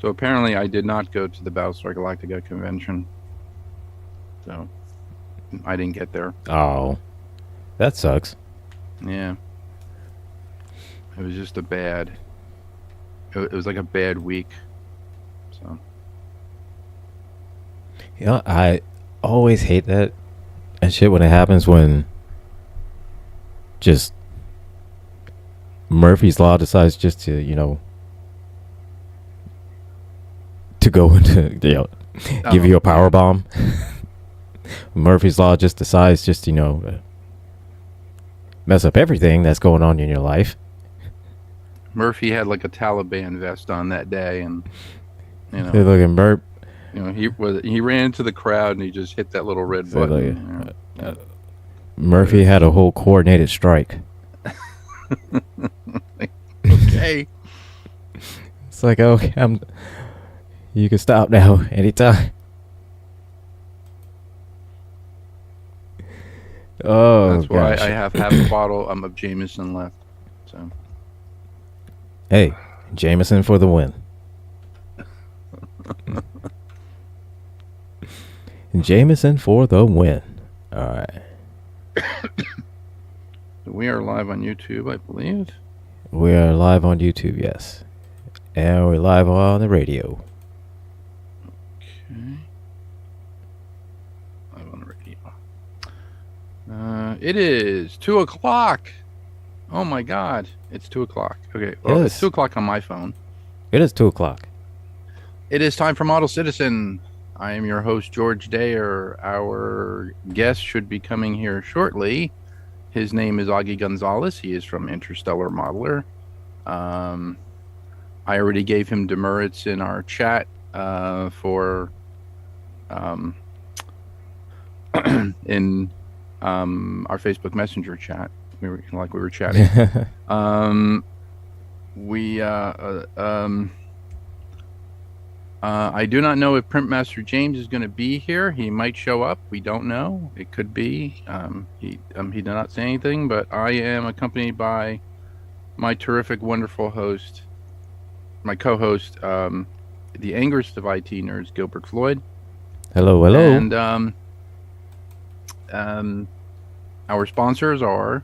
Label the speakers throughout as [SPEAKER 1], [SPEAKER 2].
[SPEAKER 1] So apparently I did not go to the Battlestar Galactica convention. So I didn't get there.
[SPEAKER 2] Oh, that sucks.
[SPEAKER 1] Yeah. It was just it was like a bad week. So
[SPEAKER 2] I always hate that and shit when it happens when just Murphy's Law decides just to, to go into, give you a power bomb. Murphy's Law just decides just, mess up everything that's going on in your life.
[SPEAKER 1] Murphy had like a Taliban vest on that day, and
[SPEAKER 2] Hey, look at Murph.
[SPEAKER 1] He ran into the crowd and he just hit that little red button.
[SPEAKER 2] Murphy had a whole coordinated strike.
[SPEAKER 1] Okay.
[SPEAKER 2] It's like, okay, you can stop now anytime. Oh,
[SPEAKER 1] that's why
[SPEAKER 2] gosh.
[SPEAKER 1] I have half a bottle of Jameson left. So,
[SPEAKER 2] hey, Jameson for the win. Jameson for the win. All right.
[SPEAKER 1] We are live on YouTube, I believe.
[SPEAKER 2] We are live on YouTube, yes. And we're live on the radio.
[SPEAKER 1] Okay. Live on the radio. It is 2 o'clock. Oh my God. It's 2 o'clock. Okay. Well, it's 2 o'clock on my phone.
[SPEAKER 2] It is 2 o'clock.
[SPEAKER 1] It is time for Model Citizen. I am your host, George Dayer. Our guest should be coming here shortly. His name is Augie Gonzalez. He is from Interstellar Modeler. I already gave him demerits in our chat for in our Facebook Messenger chat. We were chatting. I do not know if Printmaster James is going to be here. He might show up. We don't know. It could be. He did not say anything, but I am accompanied by my terrific, wonderful host, my co-host, the angerest of IT nerds, Gilbert Floyd.
[SPEAKER 2] Hello.
[SPEAKER 1] And our sponsors are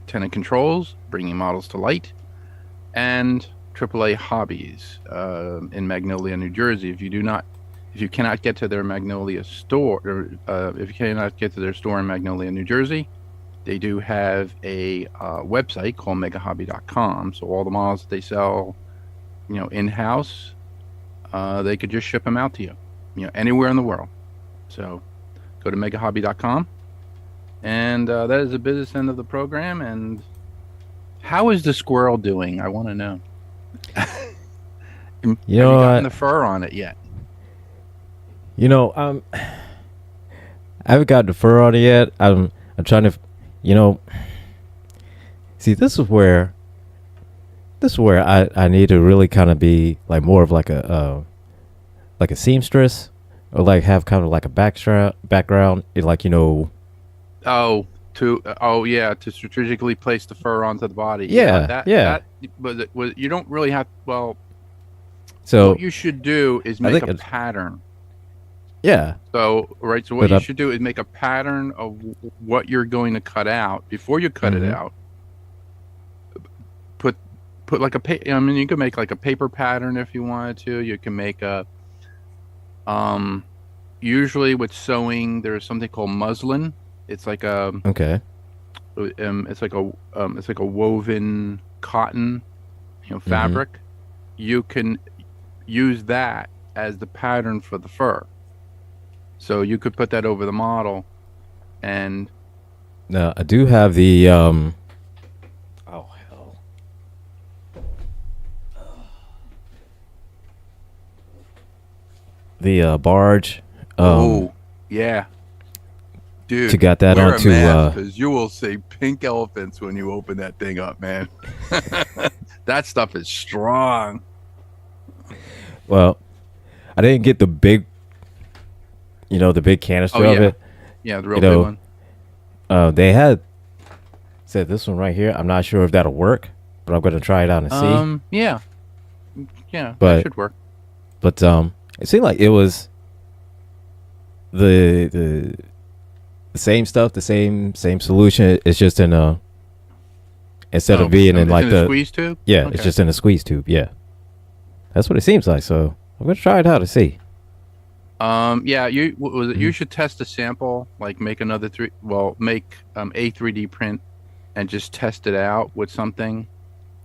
[SPEAKER 1] Tenant Controls, bringing models to light, and AAA Hobbies in Magnolia, New Jersey. If you cannot get to their Magnolia store, or if you cannot get to their store in Magnolia, New Jersey, they do have a website called megahobby.com. So all the models that they sell, in-house, they could just ship them out to you, anywhere in the world. So go to megahobby.com. And that is the business end of the program. And how is the squirrel doing? I want to know. Have you gotten the fur on it yet?
[SPEAKER 2] I haven't gotten the fur on it yet. I'm trying to, see, this is where I need to really kind of be like more of like a seamstress, or like have kind of like a background,
[SPEAKER 1] to strategically place the fur onto the body. But you don't really have. Well, so what you should do is make a pattern.
[SPEAKER 2] Yeah.
[SPEAKER 1] So what you should do is make a pattern of what you're going to cut out before you cut it out. Put like you can make like a paper pattern if you wanted to. You can make a. Usually with sewing, there's something called muslin. It's like a it's like a woven cotton, fabric. You can use that as the pattern for the fur. So you could put that over the model, and
[SPEAKER 2] now I do have the oh hell, the barge.
[SPEAKER 1] Oh yeah. Dude,
[SPEAKER 2] to got that onto
[SPEAKER 1] because you will see pink elephants when you open that thing up, man. That stuff is strong.
[SPEAKER 2] Well, I didn't get the big, the big canister of it.
[SPEAKER 1] Yeah, the real big
[SPEAKER 2] one. They had said this one right here. I'm not sure if that'll work, but I'm going to try it out and see.
[SPEAKER 1] Yeah, but that should work.
[SPEAKER 2] But it seemed like it was the the same stuff, the same solution. It's just in a instead of being in
[SPEAKER 1] it's
[SPEAKER 2] like
[SPEAKER 1] in a
[SPEAKER 2] the
[SPEAKER 1] squeeze tube.
[SPEAKER 2] yeah,
[SPEAKER 1] Okay.
[SPEAKER 2] it's just in a squeeze tube. Yeah, that's what it seems like. So I'm gonna try it out to see.
[SPEAKER 1] Yeah, you
[SPEAKER 2] Mhm.
[SPEAKER 1] should test a sample, like make another make a 3D print and just test it out with something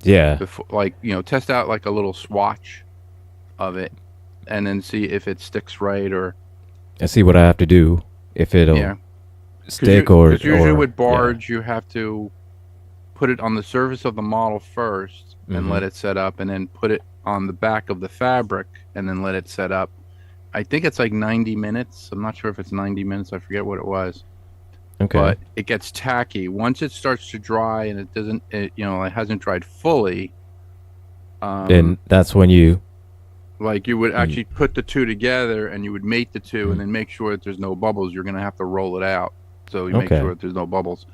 [SPEAKER 2] Yeah,
[SPEAKER 1] before, like, test out like a little swatch of it and then see if it sticks right or
[SPEAKER 2] and see what I have to do if it'll
[SPEAKER 1] yeah,
[SPEAKER 2] stick
[SPEAKER 1] because usually
[SPEAKER 2] or
[SPEAKER 1] with
[SPEAKER 2] yeah.
[SPEAKER 1] barge you have to put it on the surface of the model first and
[SPEAKER 2] Mm-hmm.
[SPEAKER 1] let it set up and then put it on the back of the fabric and then let it set up. I think it's like 90 minutes. I'm not sure if it's 90 minutes. I forget what it was.
[SPEAKER 2] Okay.
[SPEAKER 1] But it gets tacky once it starts to dry and it doesn't it hasn't dried fully.
[SPEAKER 2] Then that's when
[SPEAKER 1] Like you would
[SPEAKER 2] you
[SPEAKER 1] actually put the two together and you would mate the two and
[SPEAKER 2] mm,
[SPEAKER 1] then make sure that there's no bubbles. You're going to have to roll it out so you make sure
[SPEAKER 2] okay.
[SPEAKER 1] that there's no bubbles.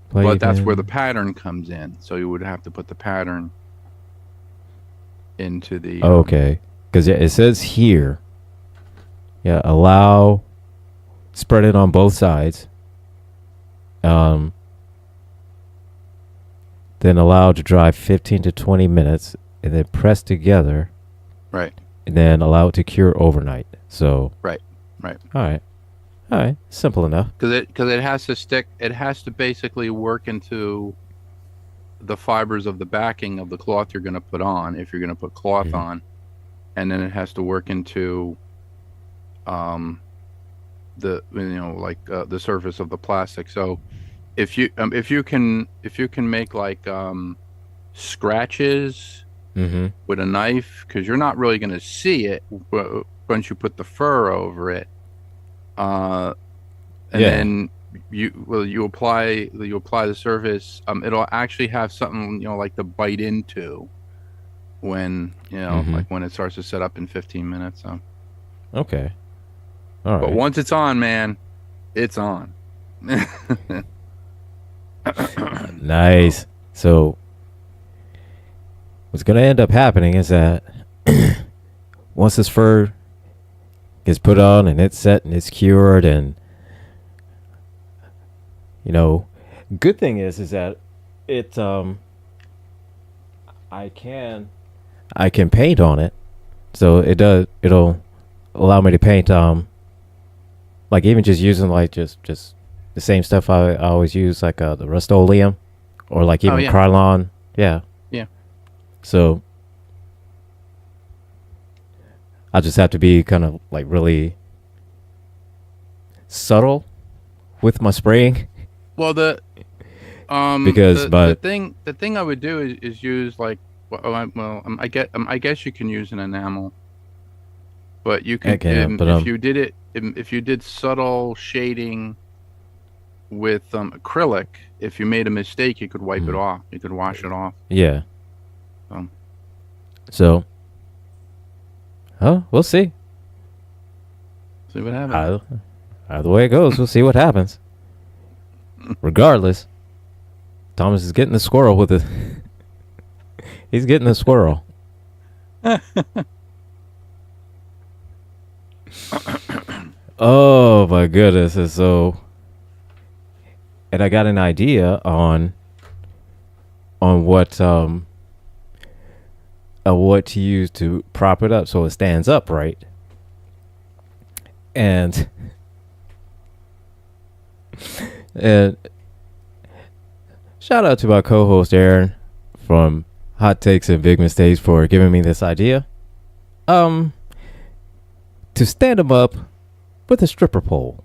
[SPEAKER 1] But
[SPEAKER 2] Plate
[SPEAKER 1] that's where the
[SPEAKER 2] in.
[SPEAKER 1] pattern comes in. So you would have to put the pattern into the
[SPEAKER 2] Okay. Because yeah, it says here, yeah, allow spread it on both sides. Um, then allow to dry 15 to 20 minutes, and then press together,
[SPEAKER 1] right.
[SPEAKER 2] and then allow it to cure overnight. So,
[SPEAKER 1] Right. Right.
[SPEAKER 2] all right, simple enough.
[SPEAKER 1] Because it has to stick. It has to basically work into the fibers of the backing of the cloth you're going to put on if you're going to put cloth
[SPEAKER 2] Mhm.
[SPEAKER 1] on, and then it has to work into the like the surface of the plastic. So if you can make like scratches
[SPEAKER 2] Mm-hmm.
[SPEAKER 1] with a knife, because you're not really going to see it once you put the fur over it, uh, and
[SPEAKER 2] Yeah.
[SPEAKER 1] then you apply the surface. It'll actually have something like to bite into when
[SPEAKER 2] Mm-hmm.
[SPEAKER 1] like when it starts to set up in 15 minutes. So,
[SPEAKER 2] Okay. All
[SPEAKER 1] but
[SPEAKER 2] right.
[SPEAKER 1] once it's on, man, it's on. So,
[SPEAKER 2] Nice. So, what's gonna end up happening is that once this fur gets put on and it's set and it's cured, and you know, good thing is that it I can I can paint on it, so it'll allow me to paint like even just using like just the same stuff I always use, like the Rust-Oleum or like
[SPEAKER 1] oh
[SPEAKER 2] even
[SPEAKER 1] yeah,
[SPEAKER 2] Krylon. Yeah.
[SPEAKER 1] yeah.
[SPEAKER 2] So I just have to be kind of like really subtle with my spraying
[SPEAKER 1] Well,
[SPEAKER 2] because but
[SPEAKER 1] the thing I would do is use like I guess you can use an enamel, but you can
[SPEAKER 2] okay, but
[SPEAKER 1] if you did subtle shading with acrylic, if you made a mistake, you could wipe it
[SPEAKER 2] mm,
[SPEAKER 1] off. You could wash it off.
[SPEAKER 2] yeah.
[SPEAKER 1] Um,
[SPEAKER 2] So, we'll see.
[SPEAKER 1] See what happens.
[SPEAKER 2] Either way it goes, we'll see what happens. Regardless, Thomas is getting the squirrel with it. He's getting the squirrel. Oh my goodness! And so, and I got an idea on what to use to prop it up so it stands upright. And and shout out to my co-host Aaron from Hot Takes and Big Mistakes for giving me this idea. To stand him up with a stripper pole.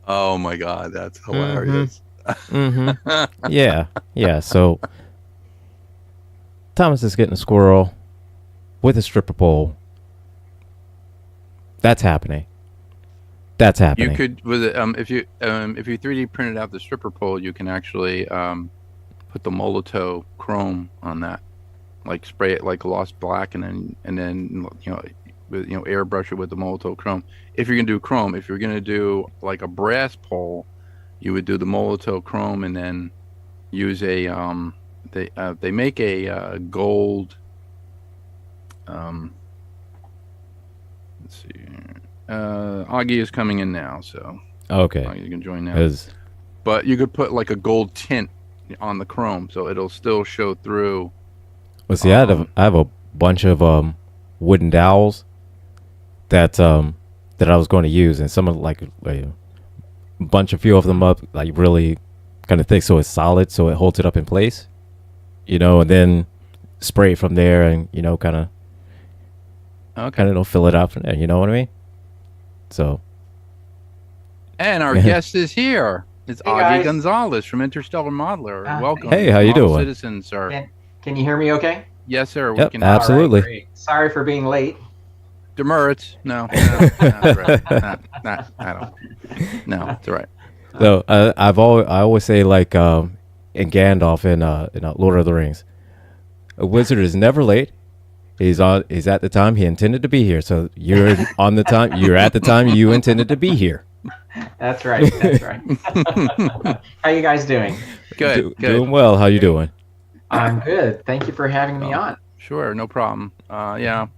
[SPEAKER 1] Oh my God, that's
[SPEAKER 2] Mm-hmm.
[SPEAKER 1] hilarious.
[SPEAKER 2] Mm-hmm. Yeah. So Thomas is getting a squirrel with a stripper pole. That's happening. That's happening.
[SPEAKER 1] You could with it if you 3D printed out the stripper pole, you can actually put the Molotow chrome on that, like spray it like gloss black, and then airbrush it with the Molotow chrome. If you're gonna do chrome, if you're gonna do like a brass pole, you would do the Molotow chrome and then use a they make a gold let's see. Augie is coming in now, so
[SPEAKER 2] Okay.
[SPEAKER 1] Augie can join now.
[SPEAKER 2] 'Cause-
[SPEAKER 1] But you could put like a gold tint on the Chrome, so it'll still show through.
[SPEAKER 2] well, see, I have a bunch of wooden dowels that I was going to use, and some of a few of them up like really kind of thick, so it's solid, so it holds it up in place, and then spray it from there, and kind of fill it up, and you know what I mean. So,
[SPEAKER 1] and our guest is here. It's
[SPEAKER 3] Hey,
[SPEAKER 1] Augie
[SPEAKER 3] guys.
[SPEAKER 1] Gonzalez from Interstellar Modeler. Welcome.
[SPEAKER 2] Hey, how you
[SPEAKER 1] Model
[SPEAKER 2] doing?
[SPEAKER 1] Citizen, sir.
[SPEAKER 3] Can you hear me okay?
[SPEAKER 1] Yes, sir.
[SPEAKER 2] Yep,
[SPEAKER 1] We can.
[SPEAKER 2] absolutely.
[SPEAKER 3] All right, great. Sorry for being late.
[SPEAKER 1] Demerits. No. Right. I don't. No, it's all right.
[SPEAKER 2] So I always say like in Gandalf in Lord of the Rings, a wizard is never late. He's at the time he intended to be here. So you're on the time. You're at the time you intended to be here.
[SPEAKER 3] That's right. That's right. How you guys doing?
[SPEAKER 1] Good.
[SPEAKER 2] Doing well. How you doing?
[SPEAKER 3] I'm good. Thank you for having me on.
[SPEAKER 1] Sure, no problem. Yeah.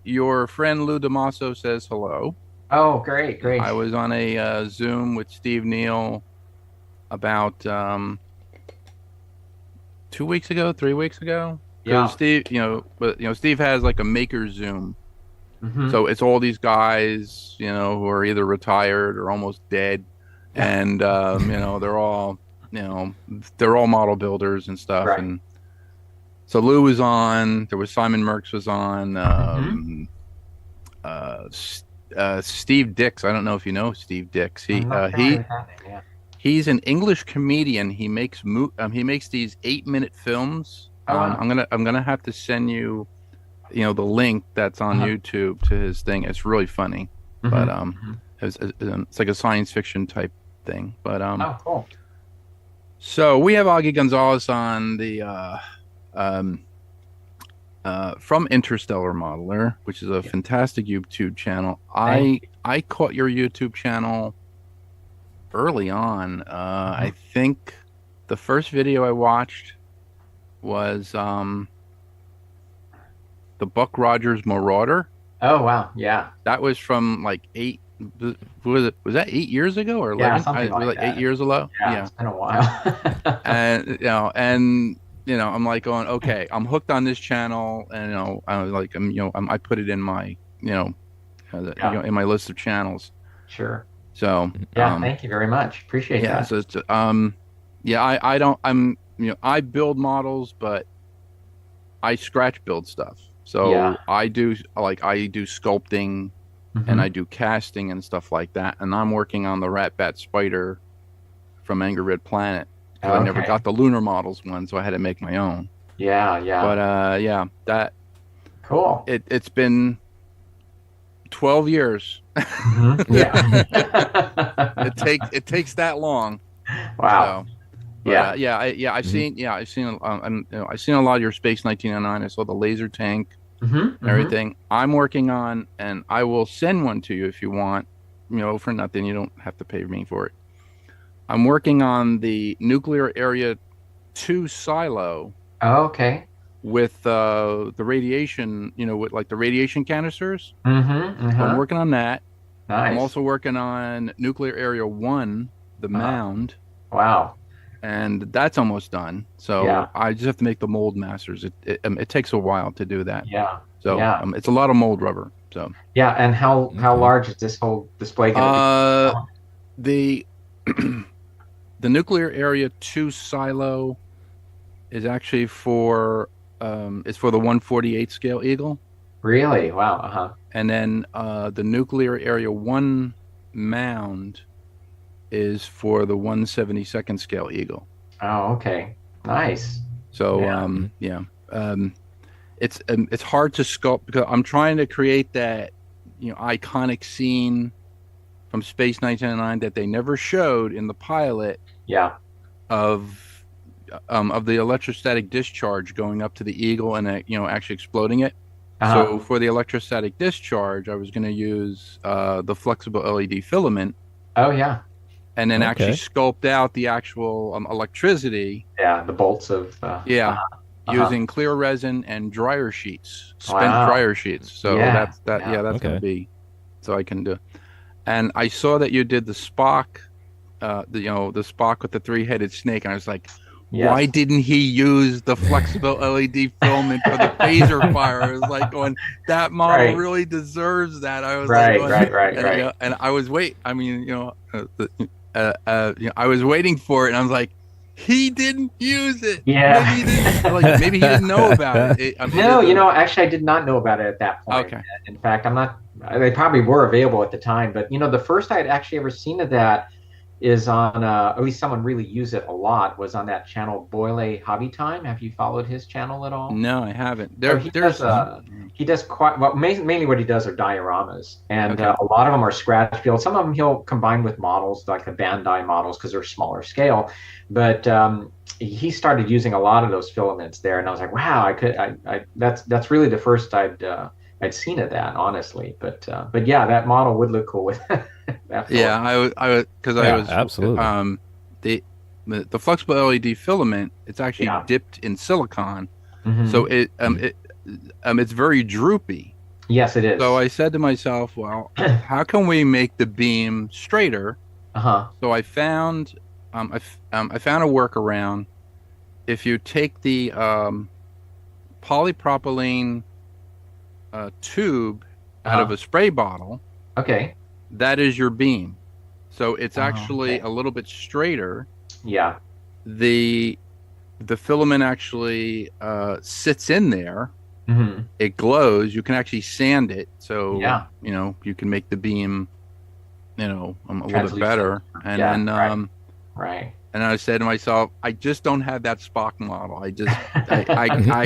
[SPEAKER 1] Your friend Lou Damaso says hello.
[SPEAKER 3] Oh, great.
[SPEAKER 1] I was on a Zoom with Steve Neal about 2 weeks ago, 3 weeks ago.
[SPEAKER 3] Yeah.
[SPEAKER 1] Steve, Steve has like a maker Zoom.
[SPEAKER 3] Mhm.
[SPEAKER 1] So it's all these guys, who are either retired or almost dead, and they're all model builders and stuff.
[SPEAKER 3] Right.
[SPEAKER 1] And so Lou was on. There was Simon Merckx was on. Steve Dix. I don't know if you know Steve Dix. He's an English comedian. He makes these 8-minute films.
[SPEAKER 3] Oh, wow.
[SPEAKER 1] I'm gonna have to send you, the link that's on YouTube to his thing. It's really funny, but it's like a science fiction type thing. But
[SPEAKER 3] Oh, cool.
[SPEAKER 1] so we have Augie Gonzalez on the from Interstellar Modeler, which is a fantastic YouTube channel. I caught your YouTube channel early on. I think the first video I watched was the Buck Rogers Marauder.
[SPEAKER 3] Oh, wow. Yeah.
[SPEAKER 1] That was from like was that 8 years ago or 11?
[SPEAKER 3] Yeah, something like that.
[SPEAKER 1] 8 years ago.
[SPEAKER 3] Yeah. It's been a while.
[SPEAKER 1] and I'm like going, okay, I'm hooked on this channel, and I put it in my in my list of channels.
[SPEAKER 3] Sure.
[SPEAKER 1] So
[SPEAKER 3] yeah, thank you very much. Appreciate that.
[SPEAKER 1] So it's I build models, but I scratch build stuff. So I do sculpting and I do casting and stuff like that. And I'm working on the Rat Bat Spider from Angry Red Planet. I never got the Lunar Models one, so I had to make my own.
[SPEAKER 3] Yeah.
[SPEAKER 1] But that
[SPEAKER 3] cool.
[SPEAKER 1] It's been 12 years.
[SPEAKER 3] Yeah.
[SPEAKER 1] It takes that long.
[SPEAKER 3] Wow.
[SPEAKER 1] So, I've seen a lot of your Space 1909. I saw the laser tank and everything. I'm working on, and I will send one to you if you want, for nothing. You don't have to pay me for it. I'm working on the Nuclear Area 2 silo.
[SPEAKER 3] Oh, okay.
[SPEAKER 1] With the radiation, with like the radiation canisters. I'm working on that.
[SPEAKER 3] Nice.
[SPEAKER 1] I'm also working on Nuclear Area 1, the mound.
[SPEAKER 3] Wow.
[SPEAKER 1] And that's almost done. So I just have to make the mold masters. It takes a while to do that.
[SPEAKER 3] Yeah.
[SPEAKER 1] So it's a lot of mold rubber. So
[SPEAKER 3] and how large is this whole display going to
[SPEAKER 1] be? The Nuclear Area 2 silo is actually for the 148 scale Eagle.
[SPEAKER 3] Really? Wow.
[SPEAKER 1] And then the Nuclear Area 1 mound is for the 172nd scale Eagle.
[SPEAKER 3] Oh, okay. Nice.
[SPEAKER 1] So it's hard to sculpt because I'm trying to create that iconic scene from Space 1909 that they never showed in the pilot.
[SPEAKER 3] Yeah.
[SPEAKER 1] Of the electrostatic discharge going up to the Eagle and actually exploding it. So for the electrostatic discharge, I was going to use the flexible LED filament.
[SPEAKER 3] Oh yeah.
[SPEAKER 1] And then actually sculpt out the actual electricity.
[SPEAKER 3] Yeah, the bolts of.
[SPEAKER 1] using clear resin and dryer sheets, spent
[SPEAKER 3] Wow.
[SPEAKER 1] dryer sheets. So
[SPEAKER 3] Yeah.
[SPEAKER 1] yeah, that's gonna
[SPEAKER 2] Okay.
[SPEAKER 1] be so I can do. And I saw that you did the Spock, the Spock with the three-headed snake, and I was like, why
[SPEAKER 3] Yes.
[SPEAKER 1] didn't he use the flexible LED filament for the phaser fire? I was like going, that model
[SPEAKER 3] Right.
[SPEAKER 1] really deserves that. I was like
[SPEAKER 3] Right.
[SPEAKER 1] going,
[SPEAKER 3] Right. Right.
[SPEAKER 1] and
[SPEAKER 3] Right.
[SPEAKER 1] and I was I mean, I was waiting for it, and I was like, he didn't use it.
[SPEAKER 3] Yeah.
[SPEAKER 1] Maybe he didn't like. Maybe he didn't know about it.
[SPEAKER 3] No, actually, I did not know about it at that point.
[SPEAKER 1] Okay.
[SPEAKER 3] In fact, I'm not. They probably were available at the time, but the first I had actually ever seen of that is on at least someone really used it a lot was on that channel Boyle Hobby Time. Have you followed his channel at all?
[SPEAKER 1] No, I haven't.
[SPEAKER 3] So he does quite well. Mainly what he does are dioramas, and
[SPEAKER 1] Okay.
[SPEAKER 3] a lot of them are scratch built. Some of them he'll combine with models like the Bandai models because they're smaller scale. But he started using a lot of those filaments there, and I was like, wow, that's really the first I'd seen of that, honestly. But yeah, that model would look cool with that filament.
[SPEAKER 1] Yeah, I was because I was
[SPEAKER 2] absolutely.
[SPEAKER 1] The flexible LED filament. It's actually
[SPEAKER 3] Yeah.
[SPEAKER 1] dipped in silicon,
[SPEAKER 3] Mhm.
[SPEAKER 1] so it's very droopy.
[SPEAKER 3] Yes, it is.
[SPEAKER 1] So I said to myself, well, how can we make the beam straighter?
[SPEAKER 3] Uh-huh.
[SPEAKER 1] So I found I found a workaround. If you take the polypropylene tube out of a spray bottle,
[SPEAKER 3] Okay.
[SPEAKER 1] that is your beam. So it's
[SPEAKER 3] Oh,
[SPEAKER 1] actually
[SPEAKER 3] okay.
[SPEAKER 1] a little bit straighter.
[SPEAKER 3] Yeah.
[SPEAKER 1] The filament actually sits in there.
[SPEAKER 3] Hmm.
[SPEAKER 1] It glows. You can actually sand it, so
[SPEAKER 3] Yeah.
[SPEAKER 1] you can make the beam, a little bit
[SPEAKER 3] Translucent.
[SPEAKER 1] better. And
[SPEAKER 3] Yeah,
[SPEAKER 1] then
[SPEAKER 3] Right.
[SPEAKER 1] and I said to myself, I just don't have that Spock model. I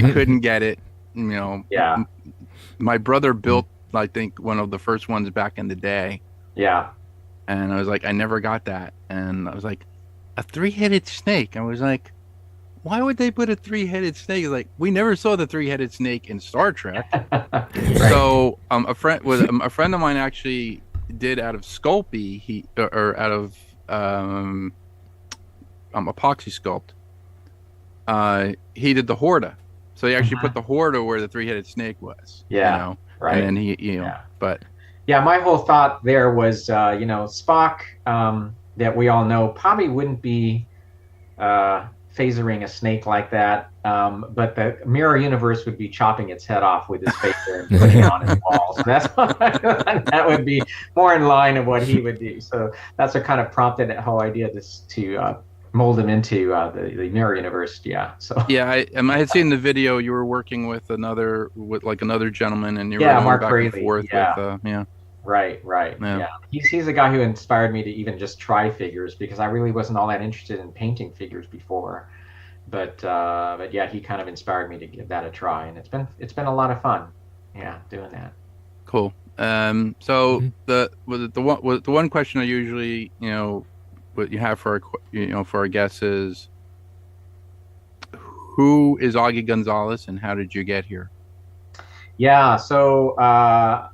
[SPEAKER 1] couldn't get it.
[SPEAKER 3] Yeah.
[SPEAKER 1] My brother built, I think, one of the first ones back in the day,
[SPEAKER 3] Yeah.
[SPEAKER 1] and I was like, I never got that. And I was like, a three-headed snake. I was like, why would they put a three-headed snake? Like, we never saw the three-headed snake in Star Trek.
[SPEAKER 3] Right.
[SPEAKER 1] So a friend of mine actually did out of Sculpey, or out of epoxy sculpt. He did the Horta, so he actually put the Horta where the three-headed snake was.
[SPEAKER 3] Yeah. Right.
[SPEAKER 1] And then he,
[SPEAKER 3] Yeah.
[SPEAKER 1] but
[SPEAKER 3] Yeah, my whole thought there was, Spock, that we all know, probably wouldn't be phasering a snake like that, but the mirror universe would be chopping its head off with his phaser and putting it on his wall. So that would be more in line of what he would do. So that's what kind of prompted that whole idea to mold him into the mirror universe. Yeah. So
[SPEAKER 1] yeah, I had seen the video. You were working with another gentleman, and you were
[SPEAKER 3] Yeah,
[SPEAKER 1] going
[SPEAKER 3] Mark
[SPEAKER 1] back
[SPEAKER 3] Fraley,
[SPEAKER 1] and forth
[SPEAKER 3] yeah.
[SPEAKER 1] with yeah.
[SPEAKER 3] Right.
[SPEAKER 1] Yeah.
[SPEAKER 3] Yeah. He's the guy who inspired me to even just try figures because I really wasn't all that interested in painting figures before. But yeah, he kind of inspired me to give that a try, and it's been a lot of fun. Yeah, doing that.
[SPEAKER 1] Cool. So the one question I usually what you have for for our guests is, who is Augie Gonzalez and how did you get here?
[SPEAKER 3] Yeah, so I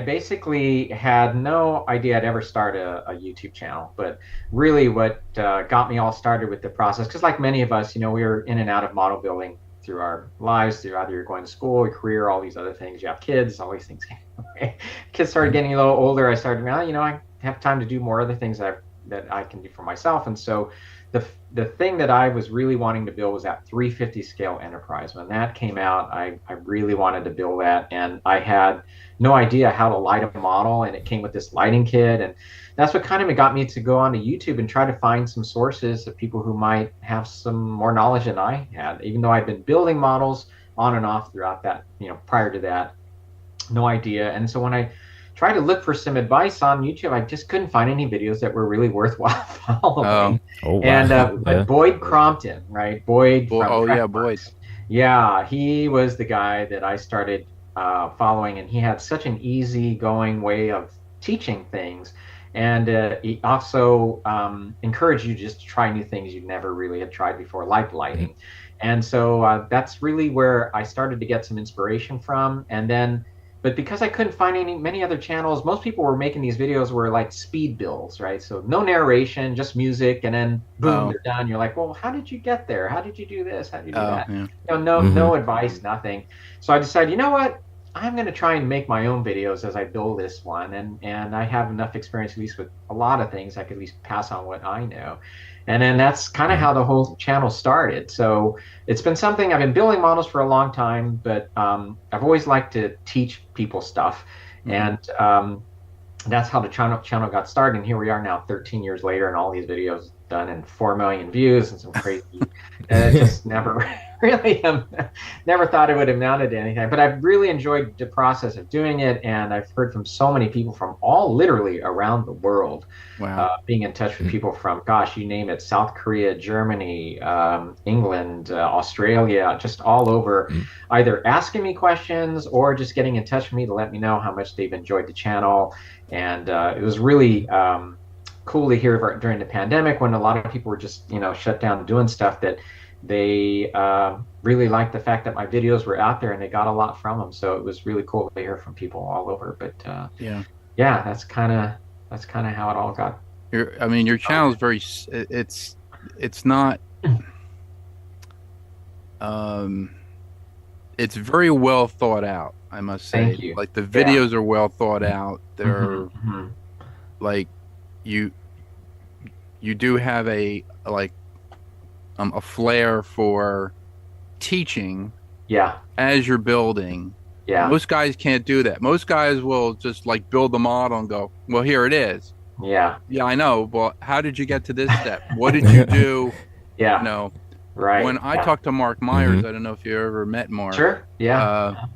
[SPEAKER 3] basically had no idea I'd ever start a YouTube channel, but really what got me all started with the process, because like many of us, we were in and out of model building through our lives, through either you're going to school, your career, all these other things, you have kids, all these things. Kids started getting a little older. I started, I have time to do more other things that I can do for myself. And so the thing that I was really wanting to build was that 350 scale Enterprise. When that came out, I really wanted to build that, and I had no idea how to light a model, and it came with this lighting kit, and that's what kind of got me to go onto YouTube and try to find some sources of people who might have some more knowledge than I had, even though I'd been building models on and off throughout that, prior to that, no idea. And so when I tried to look for some advice on YouTube, I just couldn't find any videos that were really worthwhile following.
[SPEAKER 2] Oh, wow.
[SPEAKER 3] And but Boyd Crompton, right? Boyd.
[SPEAKER 1] Boyd.
[SPEAKER 3] Yeah, he was the guy that I started following, and he had such an easygoing way of teaching things. And he also encouraged you just to try new things you never really had tried before, like lighting. And so that's really where I started to get some inspiration from. And then But because I couldn't find many other channels, most people were making these videos were like speed builds, right? So no narration, just music, and then boom,
[SPEAKER 1] Oh,
[SPEAKER 3] they're done. You're like, well, how did you get there? How did you do this? How did you do
[SPEAKER 1] oh,
[SPEAKER 3] that?
[SPEAKER 1] yeah.
[SPEAKER 2] Hmm.
[SPEAKER 3] No advice, nothing. So I decided, you know what? I'm going to try and make my own videos as I build this one, and I have enough experience, at least with a lot of things, I could at least pass on what I know. And then that's kind of
[SPEAKER 2] Yeah.
[SPEAKER 3] how the whole channel started. So it's been something I've been building models for a long time, but I've always liked to teach people stuff,
[SPEAKER 1] Hmm.
[SPEAKER 3] and that's how the channel got started. And here we are now, 13 years later, and all these videos done and 4 million views and some crazy. And it just never really never thought it would have amounted to anything. But I've really enjoyed the process of doing it, and I've heard from so many people from all literally around the world.
[SPEAKER 1] Wow.
[SPEAKER 3] Being in touch with people from, gosh, you name it, South Korea, Germany, England, Australia, just all over, either asking me questions or just getting in touch with me to let me know how much they've enjoyed the channel. And it was really cool to hear during the pandemic when a lot of people were just, shut down doing stuff, that they really liked the fact that my videos were out there and they got a lot from them. So it was really cool to hear from people all over. But
[SPEAKER 1] Yeah.
[SPEAKER 3] yeah, that's kind of how it all got
[SPEAKER 1] I mean, your channel is
[SPEAKER 3] started.
[SPEAKER 1] very, it's not, um, it's very well thought out, I must say.
[SPEAKER 3] Thank you.
[SPEAKER 1] Like the
[SPEAKER 3] Yeah.
[SPEAKER 1] videos are well thought out.
[SPEAKER 3] Hmm.
[SPEAKER 1] They're like you you do have a flair for teaching
[SPEAKER 3] Yeah.
[SPEAKER 1] as you're building.
[SPEAKER 3] Yeah.
[SPEAKER 1] Most guys can't do that. Most guys will just like build the model and go, "Well, here it is."
[SPEAKER 3] Yeah.
[SPEAKER 1] Yeah, I know, but how did you get to this step? What did you do? You
[SPEAKER 3] Yeah.
[SPEAKER 1] know, when
[SPEAKER 3] Right.
[SPEAKER 1] I
[SPEAKER 3] Yeah.
[SPEAKER 1] talked to Mark
[SPEAKER 2] Hmm.
[SPEAKER 1] Myers, I don't know if you ever met Mark.
[SPEAKER 3] Sure. Yeah.
[SPEAKER 1] Uh,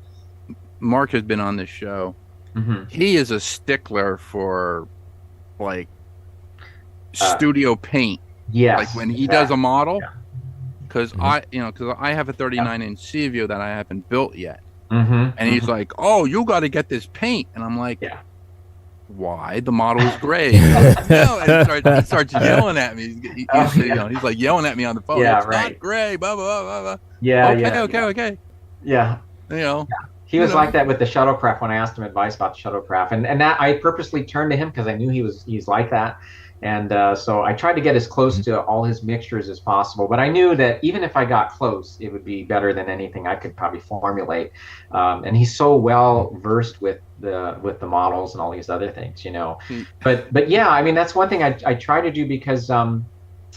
[SPEAKER 1] Mark has been on this show.
[SPEAKER 3] Hmm.
[SPEAKER 1] He is a stickler for like
[SPEAKER 3] Uh,
[SPEAKER 1] studio paint. Like
[SPEAKER 3] yes.
[SPEAKER 1] when he does a
[SPEAKER 3] Exactly.
[SPEAKER 1] model,
[SPEAKER 3] Yeah.
[SPEAKER 1] because
[SPEAKER 2] Hmm.
[SPEAKER 1] I have a
[SPEAKER 3] Yeah.
[SPEAKER 1] 39-inch C view that I haven't built yet,
[SPEAKER 3] Hmm.
[SPEAKER 1] and he's
[SPEAKER 3] Hmm.
[SPEAKER 1] like, "Oh, you got to get this paint," and I'm like,
[SPEAKER 3] Yeah.
[SPEAKER 1] "Why? The model is gray." And he goes, "No," and he starts yelling at me.
[SPEAKER 3] Oh yeah.
[SPEAKER 1] He's like yelling at me on the phone.
[SPEAKER 3] Yeah.
[SPEAKER 1] It's not
[SPEAKER 3] Right.
[SPEAKER 1] gray. Blah blah blah blah.
[SPEAKER 3] Yeah.
[SPEAKER 1] Blah. Okay,
[SPEAKER 3] Yeah.
[SPEAKER 1] okay,
[SPEAKER 3] Yeah.
[SPEAKER 1] okay.
[SPEAKER 3] Yeah.
[SPEAKER 1] You know,
[SPEAKER 3] He
[SPEAKER 1] you
[SPEAKER 3] was like
[SPEAKER 1] know.
[SPEAKER 3] that with the shuttlecraft when I asked him advice about the shuttlecraft, and that I purposely turned to him because I knew he's like that, and so I tried to get as close to all his mixtures as possible. But I knew that even if I got close, it would be better than anything I could probably formulate. And he's so well versed with the models and all these other things.
[SPEAKER 1] He,
[SPEAKER 3] But yeah, I mean that's one thing I try to do because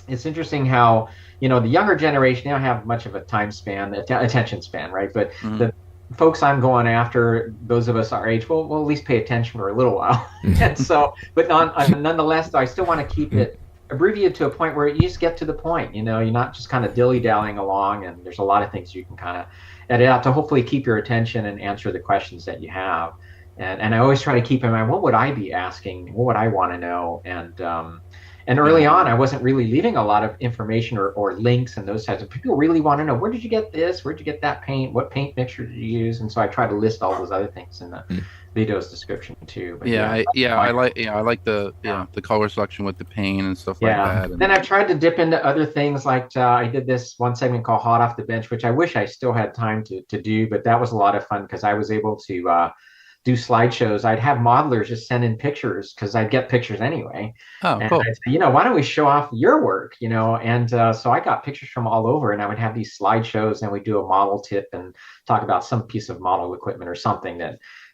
[SPEAKER 3] it's interesting how the younger generation, they don't have much of a time span, attention span, right? But
[SPEAKER 1] mhm.
[SPEAKER 3] the folks I'm going after, those of us our age, we'll at least pay attention for a little while. And so, but nonetheless, though, I still want to keep it abbreviated to a point where you just get to the point. You're not just kind of dilly-dallying along, and there's a lot of things you can kind of edit out to hopefully keep your attention and answer the questions that you have. And I always try to keep in mind, what would I be asking? What would I want to know? And
[SPEAKER 1] Yeah,
[SPEAKER 3] early on, I wasn't really leaving a lot of information or links and those types of people really want to know, where did you get this? Where'd you get that paint? What paint mixture did you use? And so I try to list all those other things in the video's description too. But
[SPEAKER 1] yeah,
[SPEAKER 3] yeah,
[SPEAKER 1] I like the
[SPEAKER 3] yeah.
[SPEAKER 1] the color selection with the paint and stuff like
[SPEAKER 3] Yeah.
[SPEAKER 1] that. And
[SPEAKER 3] Then I've tried to dip into other things like I did this one segment called Hot Off the Bench, which I wish I still had time to do, but that was a lot of fun because I was able to do slideshows. I'd have modelers just send in pictures because I'd get pictures anyway.
[SPEAKER 1] oh,
[SPEAKER 3] And
[SPEAKER 1] cool.
[SPEAKER 3] I'd say, why don't we show off your work? And so I got pictures from all over, and I would have these slideshows, and we'd do a model tip and talk about some piece of model equipment or something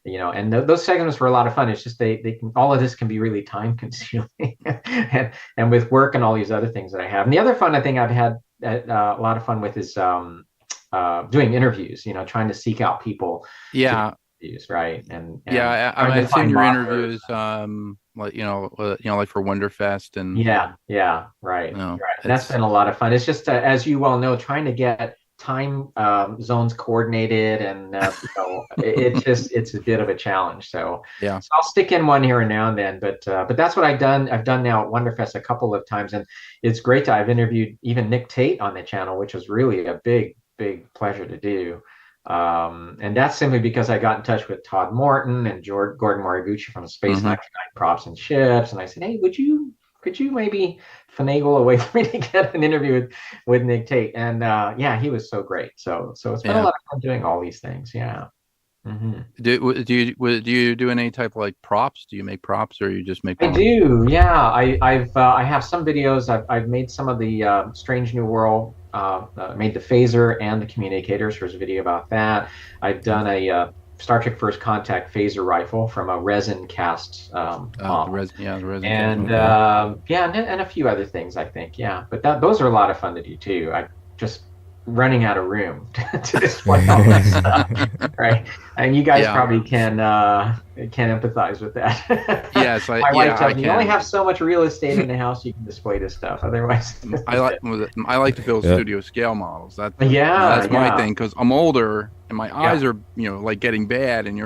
[SPEAKER 3] and those segments were a lot of fun. It's just they can, all of this can be really time consuming, and with work and all these other things that I have. And the other fun I think I've had a lot of fun with is doing interviews. Trying to seek out people to do
[SPEAKER 1] Yeah,
[SPEAKER 3] interviews, right? And
[SPEAKER 1] yeah.
[SPEAKER 3] trying to
[SPEAKER 1] I've seen
[SPEAKER 3] find
[SPEAKER 1] your
[SPEAKER 3] modelers.
[SPEAKER 1] interviews, like like for Wonderfest, and
[SPEAKER 3] Yeah, yeah, right, right. And that's
[SPEAKER 1] it's
[SPEAKER 3] been a lot of fun. It's just, as you well know, trying to get time zones coordinated, and it's a bit of a challenge. So,
[SPEAKER 1] yeah.
[SPEAKER 3] so I'll stick in one here and now and then. But that's what I've done. I've done now at Wonderfest a couple of times, and it's great to. I've interviewed even Nick Tate on the channel, which was really a big pleasure to do. And that's simply because I got in touch with Todd Morton and Gordon Moriguchi from Space
[SPEAKER 1] Hmm.
[SPEAKER 3] 99 Props and Ships. And I said, hey, could you maybe finagle a way for me to get an interview with Nick Tate? And yeah, he was so great. So it's been a
[SPEAKER 1] Yeah.
[SPEAKER 3] lot of fun doing all these things. Yeah. Hmm.
[SPEAKER 1] Do you do any type of like props? Do you make props or you just make
[SPEAKER 3] I
[SPEAKER 1] models?
[SPEAKER 3] do, yeah. I have some videos. I've made some of the Strange New World. Made the phaser and the communicators. There's a video about that. I've done a Star Trek First Contact phaser rifle from a resin cast model,
[SPEAKER 1] The resin cast.
[SPEAKER 3] and
[SPEAKER 1] Okay.
[SPEAKER 3] yeah, and a few other things. I think, yeah. But those are a lot of fun to do too. I just running out of room to display all that stuff, right? And you guys
[SPEAKER 1] Yeah.
[SPEAKER 3] probably can empathize with that.
[SPEAKER 1] Yes,
[SPEAKER 3] My wife
[SPEAKER 1] I
[SPEAKER 3] tells me you only
[SPEAKER 1] can.
[SPEAKER 3] have so much real estate in the house you can display this stuff. Otherwise,
[SPEAKER 1] I like to build
[SPEAKER 2] Yeah.
[SPEAKER 1] studio scale models.
[SPEAKER 3] yeah,
[SPEAKER 1] That's my
[SPEAKER 3] yeah,
[SPEAKER 1] thing because I'm older and my
[SPEAKER 3] yeah,
[SPEAKER 1] eyes are like getting bad, and
[SPEAKER 3] yeah,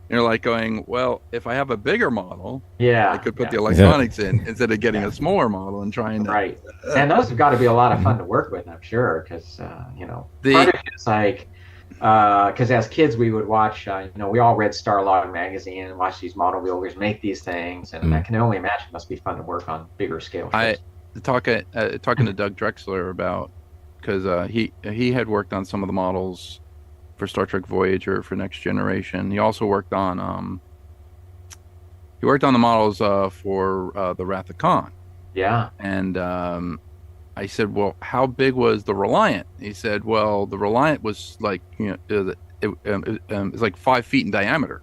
[SPEAKER 1] you're like going, well, if I have a bigger model, I
[SPEAKER 3] yeah,
[SPEAKER 1] could put
[SPEAKER 3] yeah,
[SPEAKER 1] the
[SPEAKER 2] Yeah.
[SPEAKER 1] electronics in instead of getting
[SPEAKER 3] yeah.
[SPEAKER 1] a smaller model and trying to.
[SPEAKER 3] Right. And those have got to be a lot of
[SPEAKER 2] Mhm.
[SPEAKER 3] fun to work with, I'm sure, because part
[SPEAKER 1] The
[SPEAKER 3] of it is like because as kids we would watch, we all read Starlog magazine and watch these model builders make these things, and I
[SPEAKER 2] Mm.
[SPEAKER 3] can only imagine it must be fun to work on bigger scale
[SPEAKER 1] I
[SPEAKER 3] ships.
[SPEAKER 1] talking to Doug Drexler about because he had worked on some of the models for Star Trek Voyager for Next Generation. He worked on the models for the Wrath of Khan.
[SPEAKER 3] Yeah.
[SPEAKER 1] And I said, well, how big was the Reliant? He said, well, the Reliant was like, it's like 5 feet in diameter.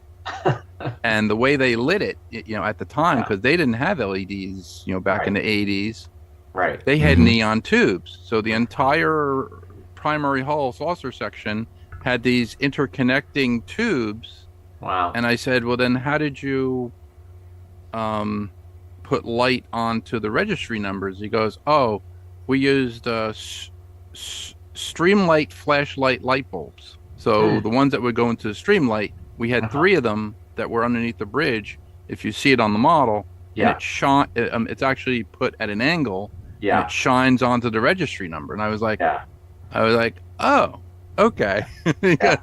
[SPEAKER 1] And the way they lit it, at the time,
[SPEAKER 3] Yeah.
[SPEAKER 1] because they didn't have LEDs, back in
[SPEAKER 3] Right.
[SPEAKER 1] the 80s,
[SPEAKER 3] Right.
[SPEAKER 1] they had
[SPEAKER 2] Mhm.
[SPEAKER 1] neon tubes. So the entire primary hull saucer section had these interconnecting tubes.
[SPEAKER 3] Wow.
[SPEAKER 1] And I said, well, then how did you put light onto the registry numbers? He goes, oh, we used Streamlight flashlight light bulbs. So
[SPEAKER 3] Hmm.
[SPEAKER 1] the ones that would go into the Streamlight, we had
[SPEAKER 3] Uh-huh.
[SPEAKER 1] 3 of them that were underneath the bridge. If you see it on the model, and
[SPEAKER 3] Yeah.
[SPEAKER 1] it's actually put at an angle, and
[SPEAKER 3] Yeah.
[SPEAKER 1] it shines onto the registry number. And
[SPEAKER 3] Yeah.
[SPEAKER 1] I was like, oh, okay.
[SPEAKER 3] Yeah.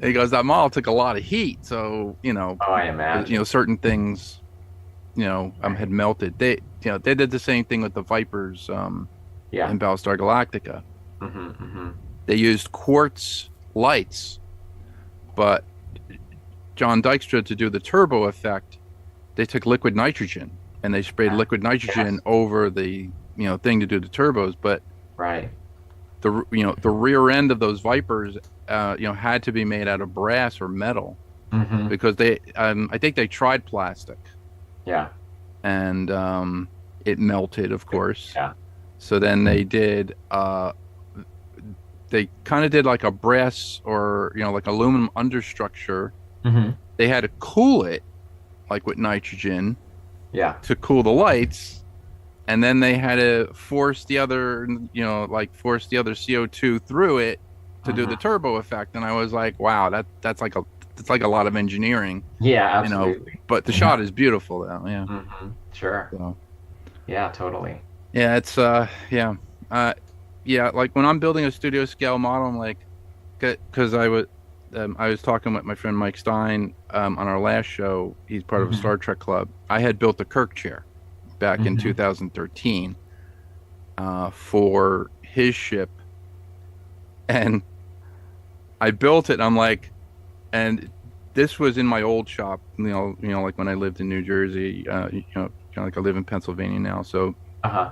[SPEAKER 1] He goes, that model took a lot of heat, so
[SPEAKER 3] Oh, I imagine.
[SPEAKER 1] certain things had melted. They did the same thing with the Vipers
[SPEAKER 3] Yeah.
[SPEAKER 1] in Battlestar Galactica.
[SPEAKER 3] Hmm. Hmm.
[SPEAKER 1] They used quartz lights, but John Dykstra, to do the turbo effect, they took liquid nitrogen and they sprayed liquid nitrogen
[SPEAKER 3] Yes.
[SPEAKER 1] over the thing to do the turbos. But
[SPEAKER 3] Right.
[SPEAKER 1] the rear end of those Vipers had to be made out of brass or metal
[SPEAKER 3] Hmm.
[SPEAKER 1] because I think they tried plastic
[SPEAKER 3] Yeah.
[SPEAKER 1] and it melted, of course.
[SPEAKER 3] Yeah.
[SPEAKER 1] So then they kind of did like a brass or like aluminum understructure.
[SPEAKER 3] Hmm.
[SPEAKER 1] They had to cool it like with nitrogen
[SPEAKER 3] Yeah.
[SPEAKER 1] to cool the lights, and then they had to force the other CO2 through it to do the turbo effect. And I was like, wow, that's like a lot of engineering,
[SPEAKER 3] Yeah, absolutely.
[SPEAKER 1] but the shot is beautiful though. Yeah.
[SPEAKER 3] Sure.
[SPEAKER 1] So
[SPEAKER 3] Yeah, totally.
[SPEAKER 1] yeah, it's yeah, like when I'm building a studio scale model, I'm like, because I was talking with my friend Mike Stein on our last show. He's part of a
[SPEAKER 3] Mhm.
[SPEAKER 1] Star Trek club. I had built the Kirk chair back in
[SPEAKER 3] Mhm.
[SPEAKER 1] 2013 for his ship, and I built it. And I'm like, and this was in my old shop, like when I lived in New Jersey. Kind of like I live in Pennsylvania now, so
[SPEAKER 3] Uh-huh.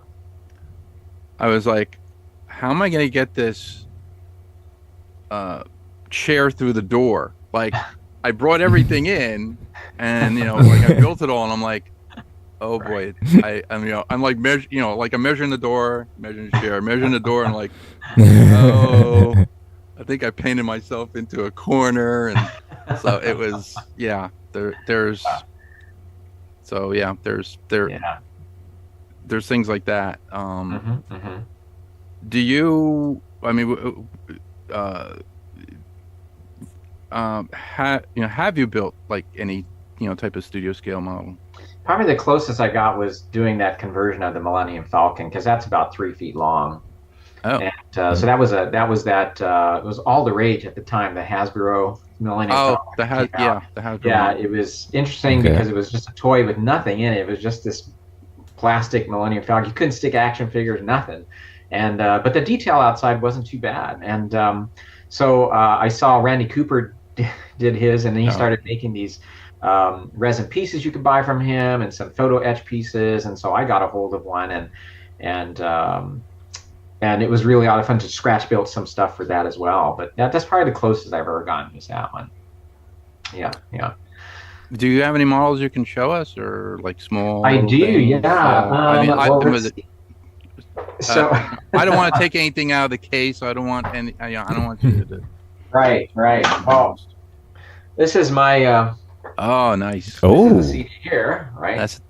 [SPEAKER 1] I was like, how am I going to get this chair through the door? Like, I brought everything in, and like I built it all, and I'm like, oh boy, I'm like like I'm measuring the door, measuring the chair, measuring the door, and like, oh, I think I painted myself into a corner, and so it was, yeah. There's
[SPEAKER 3] Yeah.
[SPEAKER 1] there's things like that.
[SPEAKER 3] Hmm. Hmm.
[SPEAKER 1] Do you? I mean, have you built like any type of studio scale model?
[SPEAKER 3] Probably the closest I got was doing that conversion of the Millennium Falcon because that's about 3 feet long,
[SPEAKER 1] Oh,
[SPEAKER 3] and so it was all the rage at the time. The Hasbro Millennium
[SPEAKER 1] oh,
[SPEAKER 3] Falcon came out.
[SPEAKER 1] the Hasbro
[SPEAKER 3] Yeah,
[SPEAKER 1] model.
[SPEAKER 3] it was interesting
[SPEAKER 2] Okay.
[SPEAKER 3] because it was just a toy with nothing in it. It was just this plastic Millennium Falcon. You couldn't stick action figures, nothing. And but the detail outside wasn't too bad. And So I saw Randy Cooper did his, and then he
[SPEAKER 1] Oh.
[SPEAKER 3] started making these resin pieces you could buy from him, and some photo etch pieces. And so I got a hold of one, and and it was really a lot of fun to scratch build some stuff for that as well. But that's probably the closest I've ever gotten is that one. Yeah, yeah.
[SPEAKER 1] Do you have any models you can show us, or like small
[SPEAKER 3] I
[SPEAKER 1] little
[SPEAKER 3] do,
[SPEAKER 1] things?
[SPEAKER 3] yeah.
[SPEAKER 1] I mean,
[SPEAKER 3] Well, let's see. So,
[SPEAKER 1] I don't want to take anything out of the case. I don't want any. I don't want you to.
[SPEAKER 3] right, right. Well, this is my.
[SPEAKER 1] Oh, nice.
[SPEAKER 2] Oh,
[SPEAKER 3] This is the CD here, right?
[SPEAKER 1] That's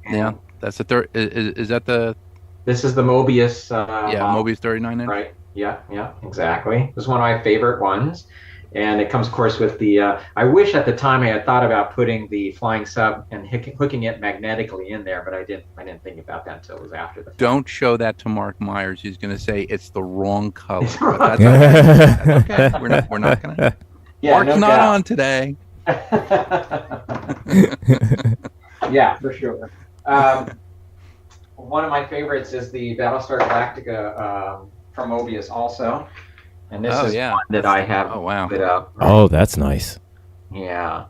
[SPEAKER 1] That's the third. Is that the
[SPEAKER 3] This is the Mobius. Model,
[SPEAKER 1] Mobius 39 inch?
[SPEAKER 3] right? Yeah, yeah, exactly. This is one of my favorite ones, and it comes, of course, with the. I wish at the time I had thought about putting the flying sub and hooking it magnetically in there, but I didn't. I didn't think about that until it was after the.
[SPEAKER 1] Don't show that to Mark Myers. He's going to say it's the wrong color. But that's okay. That's okay. We're not going to.
[SPEAKER 3] Yeah,
[SPEAKER 1] Mark's
[SPEAKER 3] no
[SPEAKER 1] not
[SPEAKER 3] doubt.
[SPEAKER 1] on today.
[SPEAKER 3] Yeah, for sure. One of my favorites is the Battlestar Galactica from Mobius also. And this is one that I have put up. Right?
[SPEAKER 2] Oh, that's nice.
[SPEAKER 3] Yeah.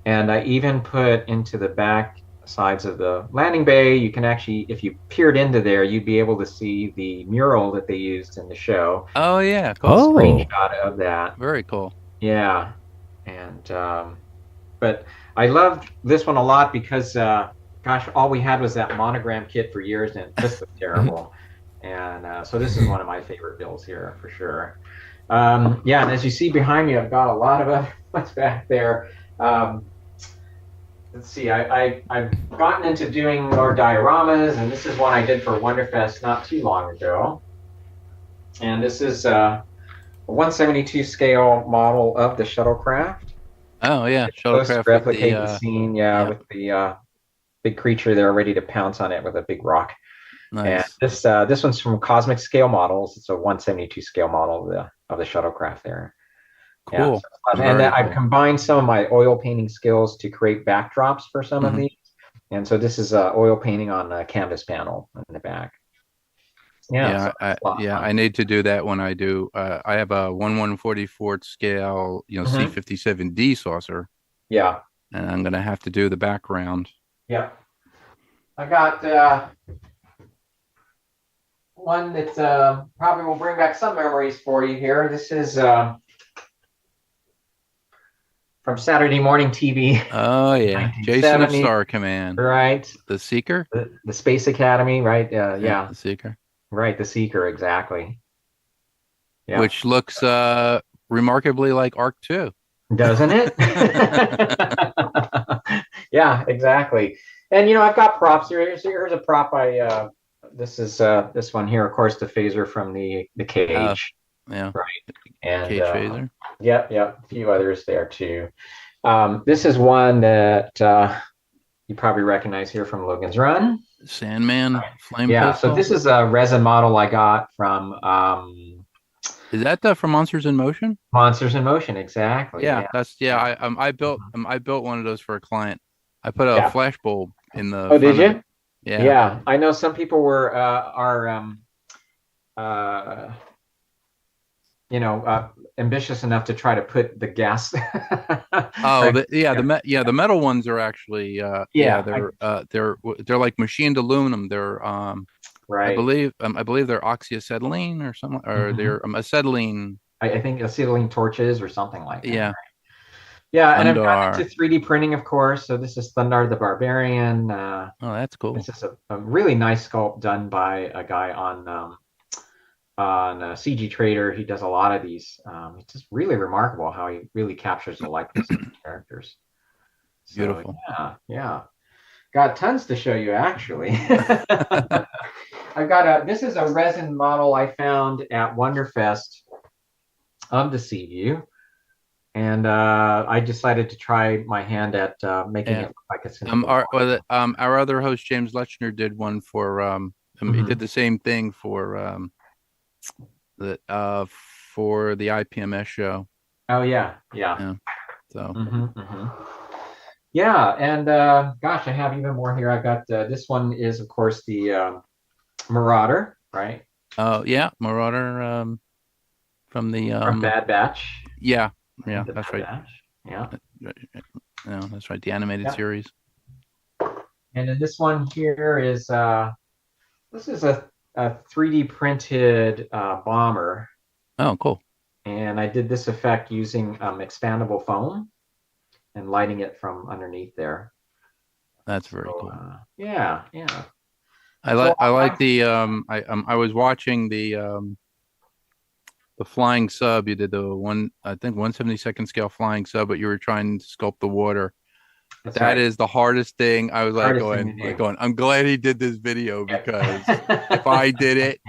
[SPEAKER 3] And I even put into the back sides of the landing bay, you can actually, if you peered into there, you'd be able to see the mural that they used in the show.
[SPEAKER 1] Oh, yeah.
[SPEAKER 3] Cool. Oh. Screenshot of that.
[SPEAKER 1] Very cool.
[SPEAKER 3] Yeah. And, but I loved this one a lot because, gosh, all we had was that monogram kit for years, and it just was terrible. And so this is one of my favorite builds here for sure. Yeah, and as you see behind me, I've got a lot of other ones back there. Let's see, I've gotten into doing more dioramas, and this is one I did for Wonderfest not too long ago. And this is a 172 scale model of the shuttlecraft.
[SPEAKER 1] Oh, yeah.
[SPEAKER 3] Shuttlecraft. Replicate the scene, with the big creature there ready to pounce on it with a big rock.
[SPEAKER 1] Nice.
[SPEAKER 3] And this one's from Cosmic Scale Models. It's a 172 scale model of the shuttlecraft there.
[SPEAKER 1] Cool.
[SPEAKER 3] Yeah, and I've combined some of my oil painting skills to create backdrops for some of these. And so this is oil painting on a canvas panel in the back. Yeah.
[SPEAKER 1] I need to do that when I do. I have a 1/144th scale, C57D saucer.
[SPEAKER 3] Yeah.
[SPEAKER 1] And I'm gonna have to do the background.
[SPEAKER 3] Yeah. I got one that probably will bring back some memories for you here. This is from Saturday morning TV.
[SPEAKER 1] Oh, yeah. Jason of Star Command.
[SPEAKER 3] Right.
[SPEAKER 1] The Seeker?
[SPEAKER 3] The Space Academy, right? Yeah.
[SPEAKER 1] The Seeker.
[SPEAKER 3] Right, the Seeker, exactly.
[SPEAKER 1] Yeah. Which looks remarkably like Arc 2.
[SPEAKER 3] Doesn't it? Yeah, exactly. And, I've got props here. Here's a prop this is this one here, of course, the phaser from the cage.
[SPEAKER 1] Yeah.
[SPEAKER 3] Right. And
[SPEAKER 1] cage phaser.
[SPEAKER 3] Yep. A few others there too. This is one that you probably recognize here from Logan's Run.
[SPEAKER 1] Sandman flame
[SPEAKER 3] pistol. So this is a resin model I got from
[SPEAKER 1] is that from Monsters in Motion?
[SPEAKER 3] Monsters in Motion, exactly.
[SPEAKER 1] Yeah. That's I built one of those for a client. I put a flash bulb in the
[SPEAKER 3] Oh, did you?
[SPEAKER 1] Yeah.
[SPEAKER 3] Yeah. I know some people were ambitious enough to try to put the gas.
[SPEAKER 1] The metal ones are actually they're like machined aluminum. They're right. I believe they're oxyacetylene or something, or they're acetylene.
[SPEAKER 3] I think acetylene torches or something like that.
[SPEAKER 1] Yeah.
[SPEAKER 3] Right? Yeah, and I've got into 3D printing, of course. So this is Thundar the Barbarian.
[SPEAKER 1] Oh, that's cool.
[SPEAKER 3] This is a really nice sculpt done by a guy on CG Trader. He does a lot of these. It's just really remarkable how he really captures the likeness of the characters. So,
[SPEAKER 1] beautiful.
[SPEAKER 3] Yeah. Got tons to show you, actually. I've got this is a resin model I found at Wonderfest of the Seaview. And I decided to try my hand at making it look like it's
[SPEAKER 1] our other host, James Lechner, did one for he did the same thing for the IPMS show.
[SPEAKER 3] Oh yeah.
[SPEAKER 1] So
[SPEAKER 3] yeah, and gosh, I have even more here. I've got this one is of course the Marauder, right?
[SPEAKER 1] Oh yeah, Marauder from the
[SPEAKER 3] from Bad Batch.
[SPEAKER 1] Yeah,
[SPEAKER 3] And
[SPEAKER 1] that's right.
[SPEAKER 3] Yeah.
[SPEAKER 1] No, that's right. The animated
[SPEAKER 3] Yeah.
[SPEAKER 1] series.
[SPEAKER 3] And then this one here is this is a 3D printed bomber,
[SPEAKER 1] Oh, cool.
[SPEAKER 3] and I did this effect using expandable foam and lighting it from underneath there.
[SPEAKER 1] That's very
[SPEAKER 3] So,
[SPEAKER 1] cool.
[SPEAKER 3] yeah, yeah.
[SPEAKER 1] I like the I was watching the flying sub. You did the one, I think 1/72nd scale flying sub, but you were trying to sculpt the water.
[SPEAKER 3] That's
[SPEAKER 1] That
[SPEAKER 3] right.
[SPEAKER 1] is the hardest thing. I was
[SPEAKER 3] Hardest thing to do.
[SPEAKER 1] I'm glad he did this video, because if I did it,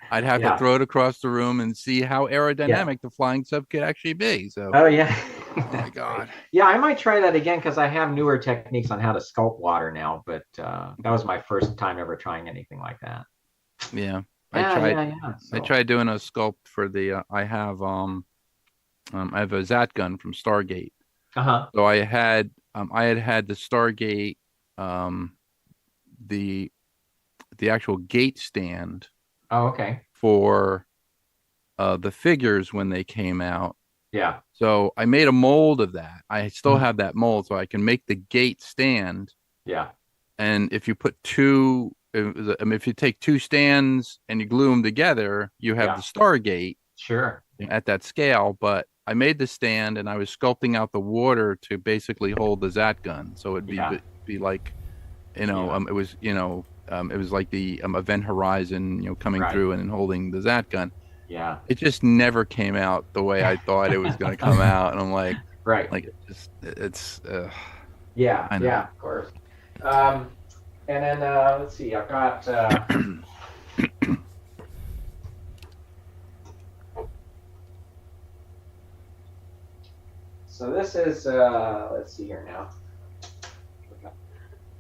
[SPEAKER 1] I'd have to throw it across the room and see how aerodynamic the flying sub could actually be. So,
[SPEAKER 3] oh yeah.
[SPEAKER 1] oh my God.
[SPEAKER 3] Yeah, I might try that again because I have newer techniques on how to sculpt water now, but that was my first time ever trying anything like that.
[SPEAKER 1] Yeah.
[SPEAKER 3] So.
[SPEAKER 1] I tried doing a sculpt for the I have a Zat gun from Stargate. So I had the Stargate the actual gate stand.
[SPEAKER 3] Oh, okay.
[SPEAKER 1] For the figures when they came out.
[SPEAKER 3] Yeah.
[SPEAKER 1] So I made a mold of that. I still have that mold, so I can make the gate stand.
[SPEAKER 3] Yeah.
[SPEAKER 1] And if you put if you take two stands and you glue them together, you have the Stargate.
[SPEAKER 3] Sure.
[SPEAKER 1] At that scale. But I made the stand, and I was sculpting out the water to basically hold the Zat gun. So it'd be like, it was, it was like the Event Horizon, coming through and holding the Zat gun.
[SPEAKER 3] Yeah.
[SPEAKER 1] It just never came out the way I thought it was going to come out, and I'm like, like it's.
[SPEAKER 3] Yeah. Yeah. Of course. And then let's see. I've got. So this is. Let's see here now.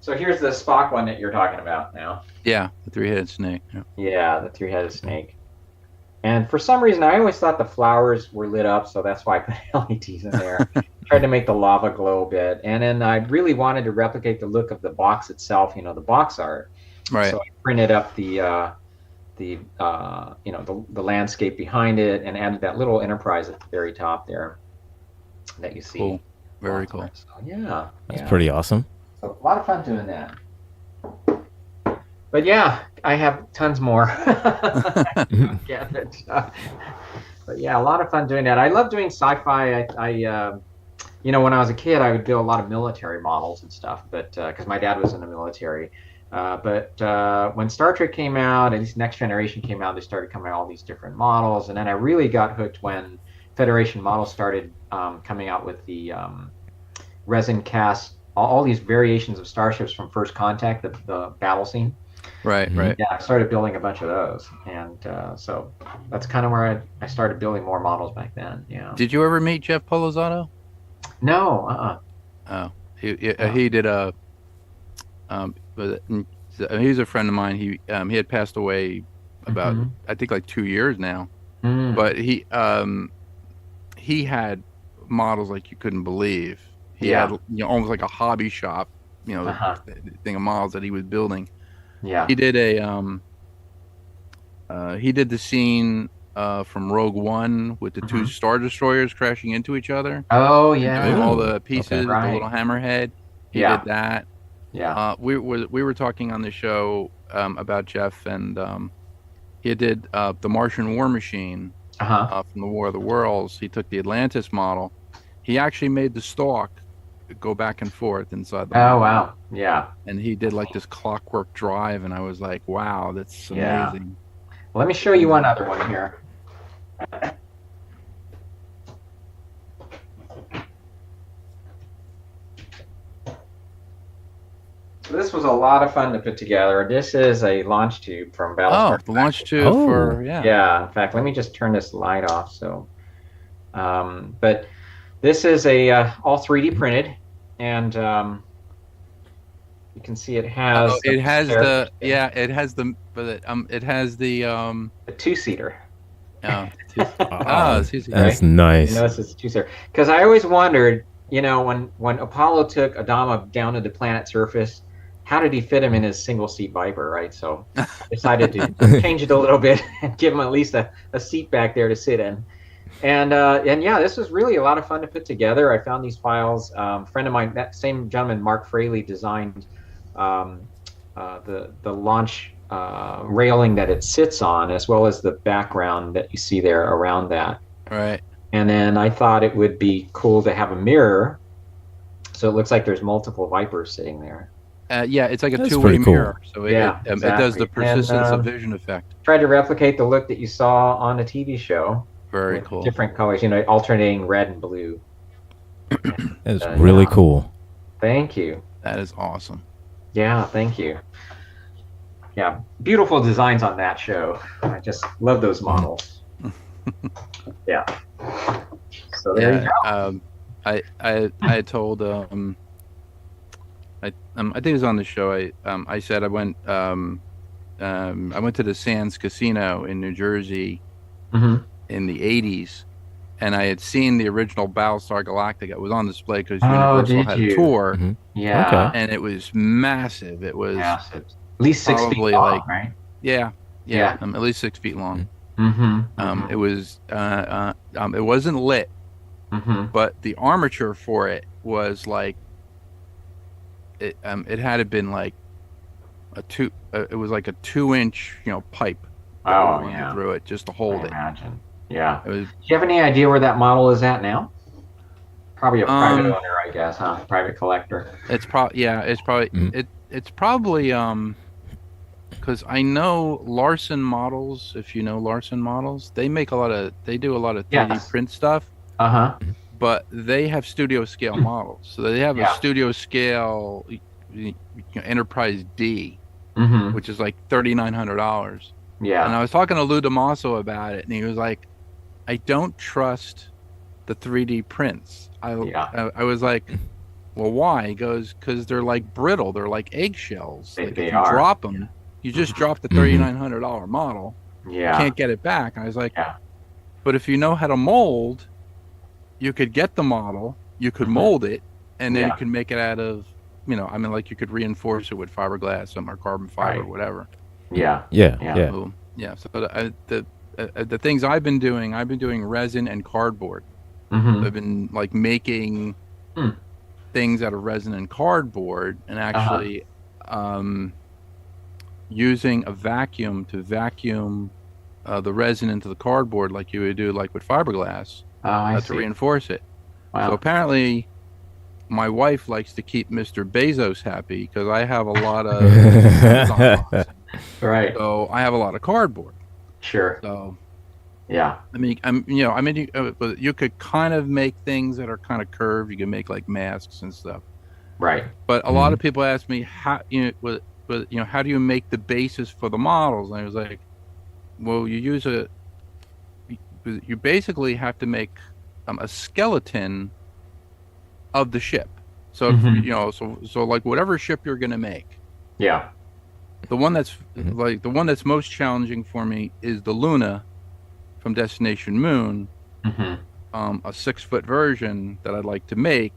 [SPEAKER 3] So here's the Spock one that you're talking about now.
[SPEAKER 1] Yeah, the three-headed snake.
[SPEAKER 3] Yeah, the three-headed snake. And for some reason, I always thought the flowers were lit up, so that's why I put LEDs in there. Tried to make the lava glow a bit. And then I really wanted to replicate the look of the box itself, the box art.
[SPEAKER 1] Right.
[SPEAKER 3] So I printed up the landscape behind it and added that little Enterprise at the very top there that you see.
[SPEAKER 1] Cool. Very cool.
[SPEAKER 3] So, yeah.
[SPEAKER 2] That's pretty awesome.
[SPEAKER 3] So a lot of fun doing that. But yeah, I have tons more. But yeah, a lot of fun doing that. I love doing sci-fi. When I was a kid, I would do a lot of military models and stuff, but because my dad was in the military. But when Star Trek came out, at least Next Generation came out, they started coming out all these different models. And then I really got hooked when Federation models started coming out with the resin cast, all these variations of starships from First Contact, the battle scene.
[SPEAKER 1] Right.
[SPEAKER 3] Yeah, I started building a bunch of those, and so that's kind of where I started building more models back then. Yeah.
[SPEAKER 1] Did you ever meet Jeff Polizzato?
[SPEAKER 3] No.
[SPEAKER 1] Oh, he did a. He's a friend of mine. He had passed away about I think like 2 years now, but he had models like you couldn't believe. He had almost like a hobby shop, thing of models that he was building.
[SPEAKER 3] Yeah.
[SPEAKER 1] He did he did the scene from Rogue One with the two Star Destroyers crashing into each other.
[SPEAKER 3] Oh yeah.
[SPEAKER 1] Doing all the pieces,
[SPEAKER 3] okay, right.
[SPEAKER 1] the little hammerhead. He did that.
[SPEAKER 3] Yeah.
[SPEAKER 1] We were talking on the show about Jeff, and he did the Martian War Machine from the War of the Worlds. He took the Atlantis model. He actually made the stalk go back and forth inside the model.
[SPEAKER 3] Wow. Yeah.
[SPEAKER 1] And he did like this clockwork drive, and I was like, wow, that's amazing.
[SPEAKER 3] Yeah. Well, let me show you one other one here. So this was a lot of fun to put together. This is a launch tube from Battlestar.
[SPEAKER 1] Oh, the launch tube for
[SPEAKER 3] Yeah. In fact, let me just turn this light off. So, but this is a all 3D printed, and you can see it has.
[SPEAKER 1] Oh, it has the
[SPEAKER 3] two-seater.
[SPEAKER 1] Oh,
[SPEAKER 2] that's nice.
[SPEAKER 3] You notice it's a two-seater because I always wondered, when Apollo took Adama down to the planet's surface, how did he fit him in his single-seat Viper, right? So I decided to change it a little bit and give him at least a seat back there to sit in. And yeah, this was really a lot of fun to put together. I found these files. A friend of mine, that same gentleman, Mark Fraley, designed um, the launch railing that it sits on, as well as the background that you see there around that.
[SPEAKER 1] Right.
[SPEAKER 3] And then I thought it would be cool to have a mirror, so it looks like there's multiple Vipers sitting there.
[SPEAKER 1] Yeah, it's like a
[SPEAKER 2] That's
[SPEAKER 1] two-way
[SPEAKER 2] pretty cool.
[SPEAKER 1] mirror, so
[SPEAKER 3] Yeah,
[SPEAKER 1] it does the
[SPEAKER 3] exactly.
[SPEAKER 1] persistence
[SPEAKER 3] And
[SPEAKER 1] of vision effect.
[SPEAKER 3] tried to replicate the look that you saw on the TV show.
[SPEAKER 1] Very
[SPEAKER 3] With
[SPEAKER 1] cool.
[SPEAKER 3] different colors, alternating red and blue.
[SPEAKER 2] That's really
[SPEAKER 3] yeah.
[SPEAKER 2] cool.
[SPEAKER 3] Thank you.
[SPEAKER 1] That is awesome.
[SPEAKER 3] Yeah, thank you. Yeah, beautiful designs on that show. I just love those models. Yeah. So there you go.
[SPEAKER 1] I told I think it was on the show. I said I went to the Sands Casino in New Jersey in the 80s, and I had seen the original Battlestar Galactica. It was on display because Universal had a tour.
[SPEAKER 2] Mm-hmm.
[SPEAKER 3] Yeah.
[SPEAKER 2] Okay.
[SPEAKER 1] And it was massive. It was
[SPEAKER 3] massive. At least 6 feet
[SPEAKER 1] probably
[SPEAKER 3] long,
[SPEAKER 1] like
[SPEAKER 3] right?
[SPEAKER 1] yeah,
[SPEAKER 3] Yeah.
[SPEAKER 1] at least 6 feet long.
[SPEAKER 3] Mm-hmm.
[SPEAKER 1] It was it wasn't lit, but the armature for it was like it had to been like it was like a 2-inch pipe through it just to hold
[SPEAKER 3] I
[SPEAKER 1] it.
[SPEAKER 3] imagine. Yeah.
[SPEAKER 1] It was,
[SPEAKER 3] Do you have any idea where that model is at now? Probably a private owner, I guess, huh? Private collector.
[SPEAKER 1] it's probably it's probably because I know Larson Models. If you know Larson Models, they do a lot of 3D print stuff. But they have studio scale models, so they have a studio scale Enterprise D, which is like $3,900.
[SPEAKER 3] Yeah.
[SPEAKER 1] And I was talking to Lou DeMasso about it, and he was like, "I don't trust the 3D prints." I was like, "Well, why?" He goes, "Because they're like brittle. They're like eggshells. Like if you drop them, you just drop the $3,900 model.
[SPEAKER 3] Yeah.
[SPEAKER 1] You can't get it back." And I was like, "But if you know how to mold, you could get the model, you could mold it, and then you can make it out of, like you could reinforce it with fiberglass or carbon fiber or whatever."
[SPEAKER 2] Yeah.
[SPEAKER 1] So the things I've been doing resin and cardboard. I've been like making things out of resin and cardboard, and actually using a vacuum to vacuum the resin into the cardboard like you would do like with fiberglass. To reinforce it.
[SPEAKER 3] Wow.
[SPEAKER 1] So apparently my wife likes to keep Mr. Bezos happy because I have a lot of
[SPEAKER 3] right.
[SPEAKER 1] So I have a lot of cardboard.
[SPEAKER 3] Sure.
[SPEAKER 1] So
[SPEAKER 3] yeah.
[SPEAKER 1] I mean you could kind of make things that are kind of curved. You can make like masks and stuff.
[SPEAKER 3] Right.
[SPEAKER 1] But a lot of people ask me how how do you make the basis for the models? And I was like, well, you basically have to make a skeleton of the ship. So so like whatever ship you're going to make.
[SPEAKER 3] Yeah.
[SPEAKER 1] The one that's the one that's most challenging for me is the Luna from Destination Moon. A 6-foot version that I'd like to make.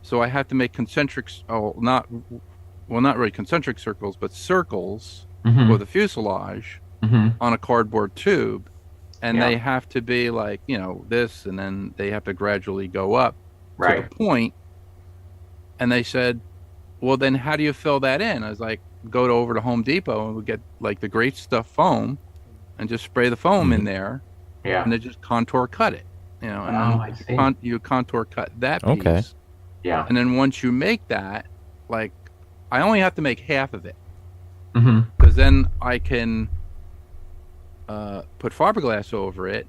[SPEAKER 1] So I have to make not really concentric circles, but circles for the fuselage on a cardboard tube. And they have to be like, this, and then they have to gradually go up to the point. And they said, well, then how do you fill that in? I was like, go over to Home Depot and we get like the great stuff foam and just spray the foam in there. Yeah. And then just contour cut it, and then you contour cut that piece.
[SPEAKER 2] Okay.
[SPEAKER 3] Yeah.
[SPEAKER 1] And then once you make that, like, I only have to make half of it. Because then I can put fiberglass over it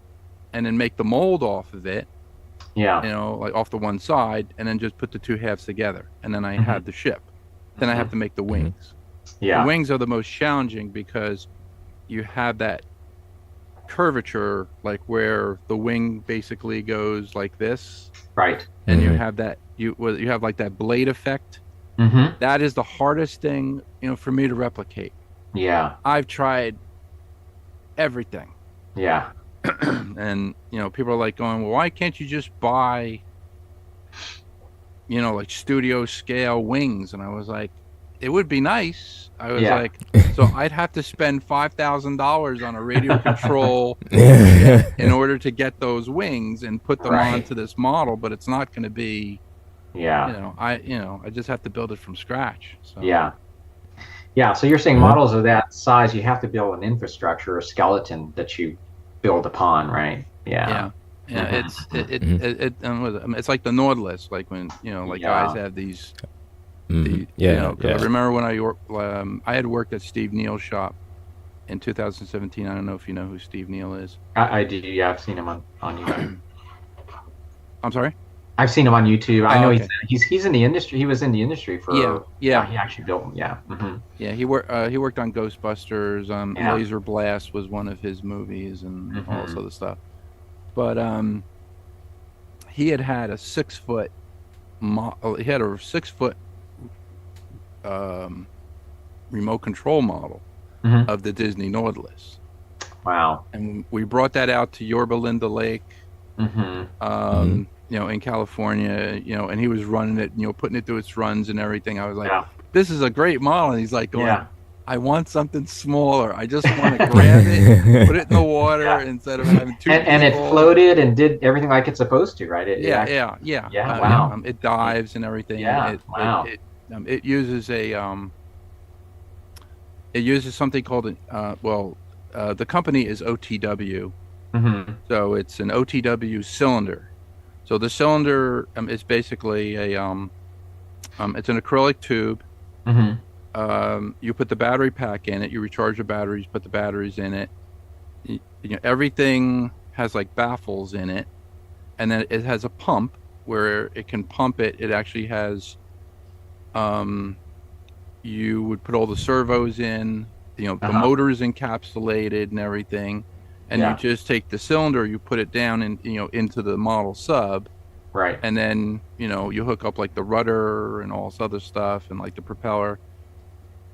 [SPEAKER 1] and then make the mold off of it. Yeah. Like off the one side, and then just put the two halves together. And then I have the ship. Then I have to make the wings. Yeah. The wings are the most challenging because you have that curvature, like where the wing basically goes like this. Right. And you have that, you have like that blade effect. That is the hardest thing, for me to replicate. Yeah. I've tried everything. Yeah. And people are like going, well, why can't you just buy like studio scale wings? And I was like, it would be nice. I was
[SPEAKER 3] Yeah.
[SPEAKER 1] like, so I'd have to spend $5,000 on a radio control in order to get those wings and put them
[SPEAKER 3] Right.
[SPEAKER 1] onto this model, but it's not going to be,
[SPEAKER 3] Yeah.
[SPEAKER 1] I just have to build it from scratch. So
[SPEAKER 3] Yeah. Yeah. So you're saying
[SPEAKER 2] Uh-huh.
[SPEAKER 3] models of that size, you have to build an infrastructure or skeleton that you build upon, right? Yeah.
[SPEAKER 1] yeah, it's like the Nautilus, like when like guys
[SPEAKER 3] Yeah.
[SPEAKER 1] have these.
[SPEAKER 2] Yeah,
[SPEAKER 1] 'Cause I
[SPEAKER 2] yeah.
[SPEAKER 1] remember when I had worked at Steve Neal's shop in 2017. I don't know if you know who Steve Neal is.
[SPEAKER 3] I do. Yeah. I've seen him on YouTube.
[SPEAKER 1] I'm sorry.
[SPEAKER 3] I've seen him on YouTube. I
[SPEAKER 1] Oh,
[SPEAKER 3] know
[SPEAKER 1] okay.
[SPEAKER 3] he's in the industry. He was in the industry for
[SPEAKER 1] Yeah.
[SPEAKER 3] He actually built them. Yeah.
[SPEAKER 1] Yeah, he worked on Ghostbusters.
[SPEAKER 3] Yeah.
[SPEAKER 1] Laser Blast was one of his movies, and all this other stuff. But he had a 6 foot. He had a 6 foot remote control model
[SPEAKER 3] Mhm.
[SPEAKER 1] of the Disney Nautilus,
[SPEAKER 3] Wow.
[SPEAKER 1] and we brought that out to Yorba Linda Lake,
[SPEAKER 3] Mm-hmm.
[SPEAKER 1] in California, and he was running it, putting it through its runs and everything. I was like,
[SPEAKER 3] Yeah.
[SPEAKER 1] this is a great model. And he's like going,
[SPEAKER 3] Yeah.
[SPEAKER 1] I want something smaller. I just want to grab it, put it in the water
[SPEAKER 3] Yeah.
[SPEAKER 1] instead of having two
[SPEAKER 3] And it
[SPEAKER 1] people.
[SPEAKER 3] floated and did everything like it's supposed to, right?
[SPEAKER 1] Yeah.
[SPEAKER 3] Wow.
[SPEAKER 1] It dives and everything.
[SPEAKER 3] Yeah, wow.
[SPEAKER 1] It uses something called the company is OTW.
[SPEAKER 3] Mm-hmm.
[SPEAKER 1] So it's an OTW cylinder. So the cylinder is basically it's an acrylic tube.
[SPEAKER 3] Mm-hmm.
[SPEAKER 1] You put the battery pack in it. You recharge the batteries. Put the batteries in it. Everything has like baffles in it, and then it has a pump where it can pump it. It actually has. You would put all the servos in. The motor is encapsulated and everything. And
[SPEAKER 3] Yeah.
[SPEAKER 1] you just take the cylinder, you put it down in, into the model sub,
[SPEAKER 3] Right.
[SPEAKER 1] and then you hook up like the rudder and all this other stuff and like the propeller.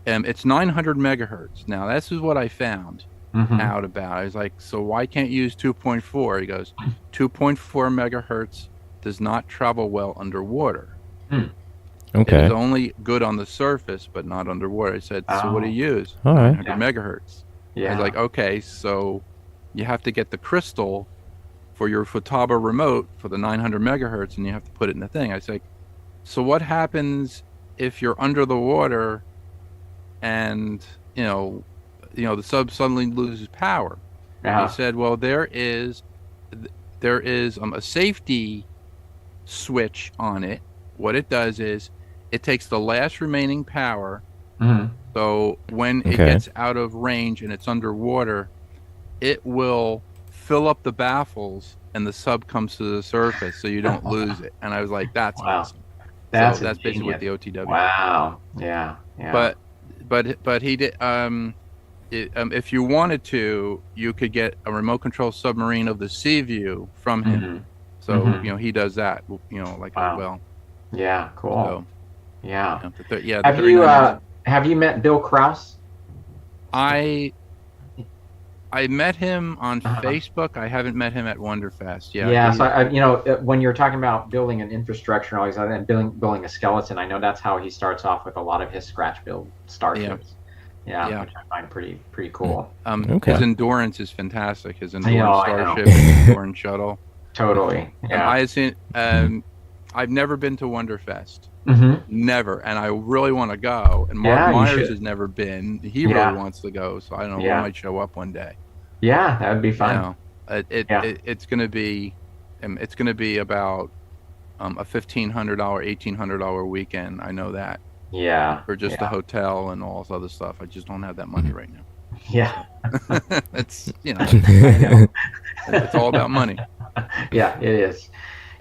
[SPEAKER 1] It's 900 megahertz. Now this is what I found
[SPEAKER 3] Mm-hmm.
[SPEAKER 1] out about. I was like, so why can't you use 2.4? He goes, 2.4 megahertz does not travel well underwater. It
[SPEAKER 2] Okay.
[SPEAKER 1] is only good on the surface, but not underwater. I said, so what do you use?
[SPEAKER 2] All right.
[SPEAKER 1] 900 megahertz.
[SPEAKER 3] Yeah.
[SPEAKER 1] I was like, okay, so you have to get the crystal for your Futaba remote for the 900 megahertz, and you have to put it in the thing. I was like, so what happens if you're under the water and the sub suddenly loses power?
[SPEAKER 3] Yeah.
[SPEAKER 1] He said, well, there is a safety switch on it. What it does is it takes the last remaining power.
[SPEAKER 3] Mm-hmm.
[SPEAKER 1] So when it
[SPEAKER 2] Okay.
[SPEAKER 1] gets out of range and it's underwater, it will fill up the baffles and the sub comes to the surface, so you don't lose it. And I was like, that's
[SPEAKER 3] Wow.
[SPEAKER 1] awesome.
[SPEAKER 3] That's
[SPEAKER 1] So that's basically what the
[SPEAKER 3] ingenious.
[SPEAKER 1] OTW.
[SPEAKER 3] Wow. Yeah. Yeah.
[SPEAKER 1] But he did. If you wanted to, you could get a remote control submarine of the Sea View from him.
[SPEAKER 3] Mhm.
[SPEAKER 1] So
[SPEAKER 3] Mhm.
[SPEAKER 1] he does that. Like
[SPEAKER 3] Wow.
[SPEAKER 1] as well.
[SPEAKER 3] Yeah. Cool.
[SPEAKER 1] So
[SPEAKER 3] Yeah.
[SPEAKER 1] the
[SPEAKER 3] Have
[SPEAKER 1] 39
[SPEAKER 3] have you met Bill Krause?
[SPEAKER 1] I met him on
[SPEAKER 3] Uh-huh.
[SPEAKER 1] Facebook. I haven't met him at Wonderfest. Yeah.
[SPEAKER 3] Yeah.
[SPEAKER 1] he-
[SPEAKER 3] So when you're talking about building an infrastructure and all these other and building a skeleton, I know that's how he starts off with a lot of his scratch build starships. Yeah.
[SPEAKER 1] Yeah.
[SPEAKER 3] Which I find pretty cool.
[SPEAKER 2] Okay.
[SPEAKER 1] His endurance is fantastic. His
[SPEAKER 3] I
[SPEAKER 1] endurance
[SPEAKER 3] know.
[SPEAKER 1] starship, his endurance shuttle.
[SPEAKER 3] Totally. Yeah.
[SPEAKER 1] I had seen. I've never been to Wonderfest.
[SPEAKER 3] Mm-hmm.
[SPEAKER 1] Never, and I really want to go. And Mark
[SPEAKER 3] Yeah, you
[SPEAKER 1] Myers
[SPEAKER 3] should.
[SPEAKER 1] has never been. He
[SPEAKER 3] Yeah.
[SPEAKER 1] really wants to go, so I don't know.
[SPEAKER 3] Yeah.
[SPEAKER 1] We might show up one day.
[SPEAKER 3] Yeah, that would be fun.
[SPEAKER 1] It's going to be, it's going to be about a $1,500, $1,800 weekend. I know that
[SPEAKER 3] Yeah.
[SPEAKER 1] for just the
[SPEAKER 3] yeah.
[SPEAKER 1] hotel and all this other stuff. I just don't have that money right now.
[SPEAKER 3] Yeah.
[SPEAKER 1] It's
[SPEAKER 3] I know.
[SPEAKER 1] it's all about money.
[SPEAKER 3] Yeah, it is.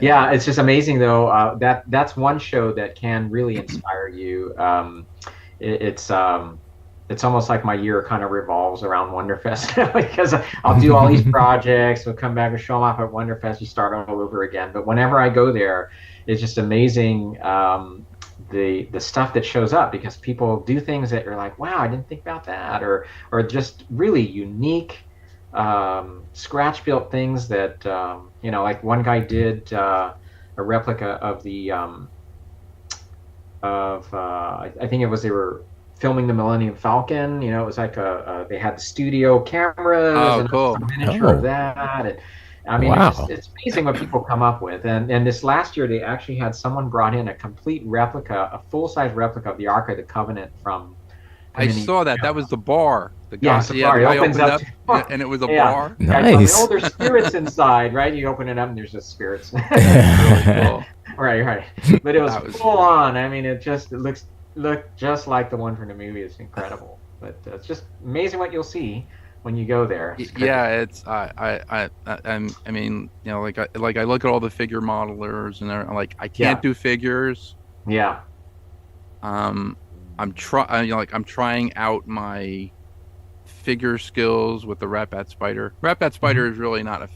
[SPEAKER 3] Yeah, it's just amazing though. That's one show that can really inspire you. It's almost like my year kind of revolves around Wonderfest because I'll do all these projects. We'll come back and show them off at Wonderfest. You start all over again. But whenever I go there, it's just amazing the stuff that shows up because people do things that you're like, wow, I didn't think about that, or just really unique scratch built things that like one guy did a replica of the of I think it was they were filming the Millennium Falcon. It was like they had the studio cameras
[SPEAKER 1] Oh,
[SPEAKER 3] and
[SPEAKER 1] cool.
[SPEAKER 3] a miniature of
[SPEAKER 2] Oh,
[SPEAKER 3] that. And I mean,
[SPEAKER 2] wow.
[SPEAKER 3] it's amazing what people come up with. And this last year, they actually had someone brought in a complete replica, a full size replica of the Ark of the Covenant from. I
[SPEAKER 1] I
[SPEAKER 3] mean,
[SPEAKER 1] saw that. That was the bar. The
[SPEAKER 3] yeah,
[SPEAKER 1] guy, yeah, the
[SPEAKER 3] Safari
[SPEAKER 1] guy
[SPEAKER 3] opens
[SPEAKER 1] opened
[SPEAKER 3] up.
[SPEAKER 1] up, yeah, and it was a
[SPEAKER 3] Yeah,
[SPEAKER 1] bar.
[SPEAKER 3] the guy tells me, oh,
[SPEAKER 2] Nice.
[SPEAKER 3] there's spirits inside, right? You open it up, and there's just spirits.
[SPEAKER 1] That's really cool.
[SPEAKER 3] Right. But it was
[SPEAKER 1] That was
[SPEAKER 3] full on. I mean, it looked just like the one from the movie. It's incredible. But it's just amazing what you'll see when you go there. It's crazy.
[SPEAKER 1] Yeah, it's I mean, like I look at all the figure modelers and they're like, I can't do figures.
[SPEAKER 3] Yeah.
[SPEAKER 1] I'm trying out my figure skills with the Rat Bat Spider. Rat Bat Spider is really not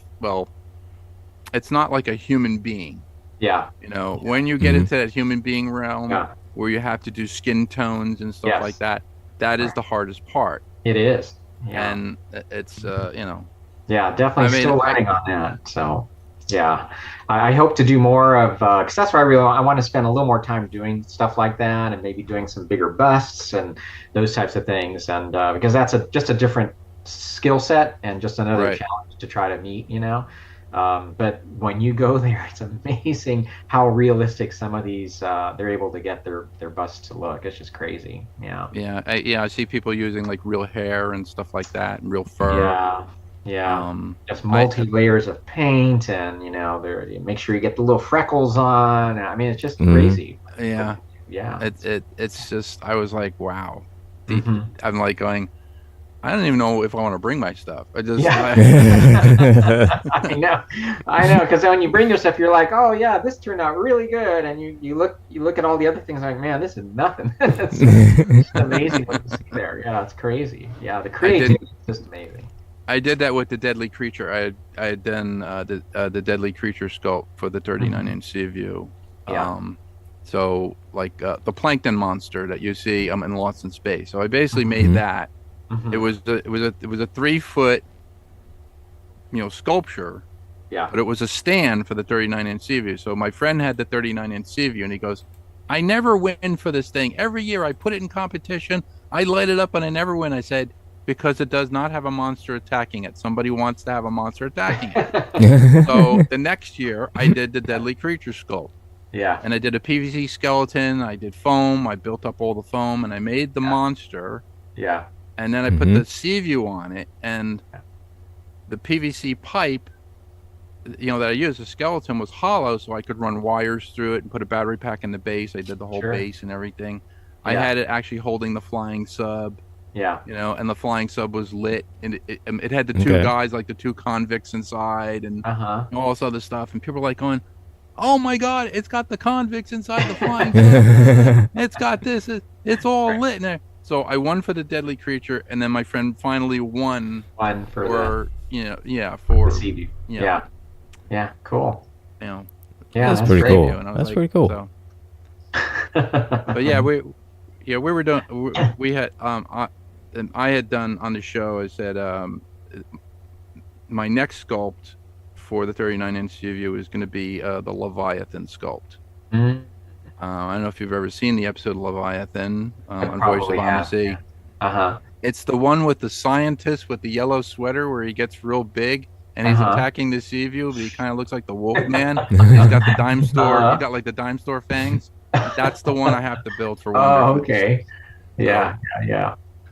[SPEAKER 1] it's not like a human being.
[SPEAKER 3] Yeah.
[SPEAKER 1] When you get into that human being realm
[SPEAKER 3] Yeah.
[SPEAKER 1] where you have to do skin tones and stuff like that, that is the hardest part.
[SPEAKER 3] It is. Yeah.
[SPEAKER 1] And it's
[SPEAKER 3] Yeah, definitely
[SPEAKER 1] I mean,
[SPEAKER 3] still learning on that. So, yeah, I hope to do more of because that's where I want to spend a little more time doing stuff like that, and maybe doing some bigger busts and those types of things. And because that's just a different skill set and just another challenge to try to meet. But when you go there, it's amazing how realistic some of these they're able to get their busts to look. It's just crazy. Yeah.
[SPEAKER 1] Yeah, I see people using like real hair and stuff like that, and real fur.
[SPEAKER 3] Yeah, just layers of paint, and you make sure you get the little freckles on. I mean, it's just crazy.
[SPEAKER 1] Yeah,
[SPEAKER 3] yeah.
[SPEAKER 1] It's just, I was like, wow. I'm like going, I don't even know if I want to bring my stuff. I just
[SPEAKER 3] I know, because when you bring your stuff, you're like, oh yeah, this turned out really good, and you look at all the other things like, man, this is nothing. It's amazing what you see there. Yeah, it's crazy. Yeah, the creativity is just amazing.
[SPEAKER 1] I did that with the Deadly Creature. I had done the Deadly Creature sculpt for the 39-inch Sea View.
[SPEAKER 3] Yeah.
[SPEAKER 1] So like the plankton monster that you see in Lost in Space. So I basically made that. It was a 3-foot sculpture.
[SPEAKER 3] Yeah.
[SPEAKER 1] But it was a stand for the 39-inch Sea View. So my friend had the 39-inch Sea View, and he goes, I never win for this thing. Every year I put it in competition. I light it up, and I never win. I said, because it does not have a monster attacking it. Somebody wants to have a monster attacking it. So the next year, I did the Deadly Creature sculpt.
[SPEAKER 3] Yeah.
[SPEAKER 1] And I did a PVC skeleton. I did foam. I built up all the foam, and I made the monster.
[SPEAKER 3] Yeah.
[SPEAKER 1] And then I put the Sea View on it, and the PVC pipe, that I used, the skeleton was hollow, so I could run wires through it and put a battery pack in the base. I did the whole base and everything. I had it actually holding the flying sub.
[SPEAKER 3] Yeah.
[SPEAKER 1] And the flying sub was lit, and it had the two guys, like the two convicts inside, and all this other stuff. And people were like going, "Oh my God, it's got the convicts inside the flying sub. It's got this. It's all lit in there." So I won for the Deadly Creature, and then my friend finally won for
[SPEAKER 3] the Sea View. Yeah, cool.
[SPEAKER 1] Yeah,
[SPEAKER 2] that's pretty cool.
[SPEAKER 1] That's
[SPEAKER 2] pretty cool.
[SPEAKER 1] So. But yeah, we were doing. We had I had done on the show. I said my next sculpt for the 39-inch View is going to be the Leviathan sculpt. I don't know if you've ever seen the episode of Leviathan on Voice of Honesty. It's the one with the scientist with the yellow sweater where he gets real big and he's attacking the Sea View, but he kind of looks like the Wolf Man. He's got the dime store. He got like the dime store fangs. That's the one I have to build for Wonder.
[SPEAKER 3] Oh, okay. Yeah.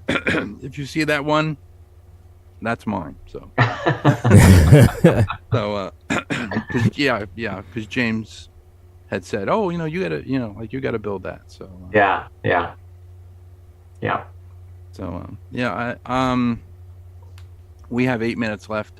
[SPEAKER 1] If you see that one, that's mine. So, because James had said, "Oh, you gotta build that." So
[SPEAKER 3] yeah.
[SPEAKER 1] So we have 8 minutes left.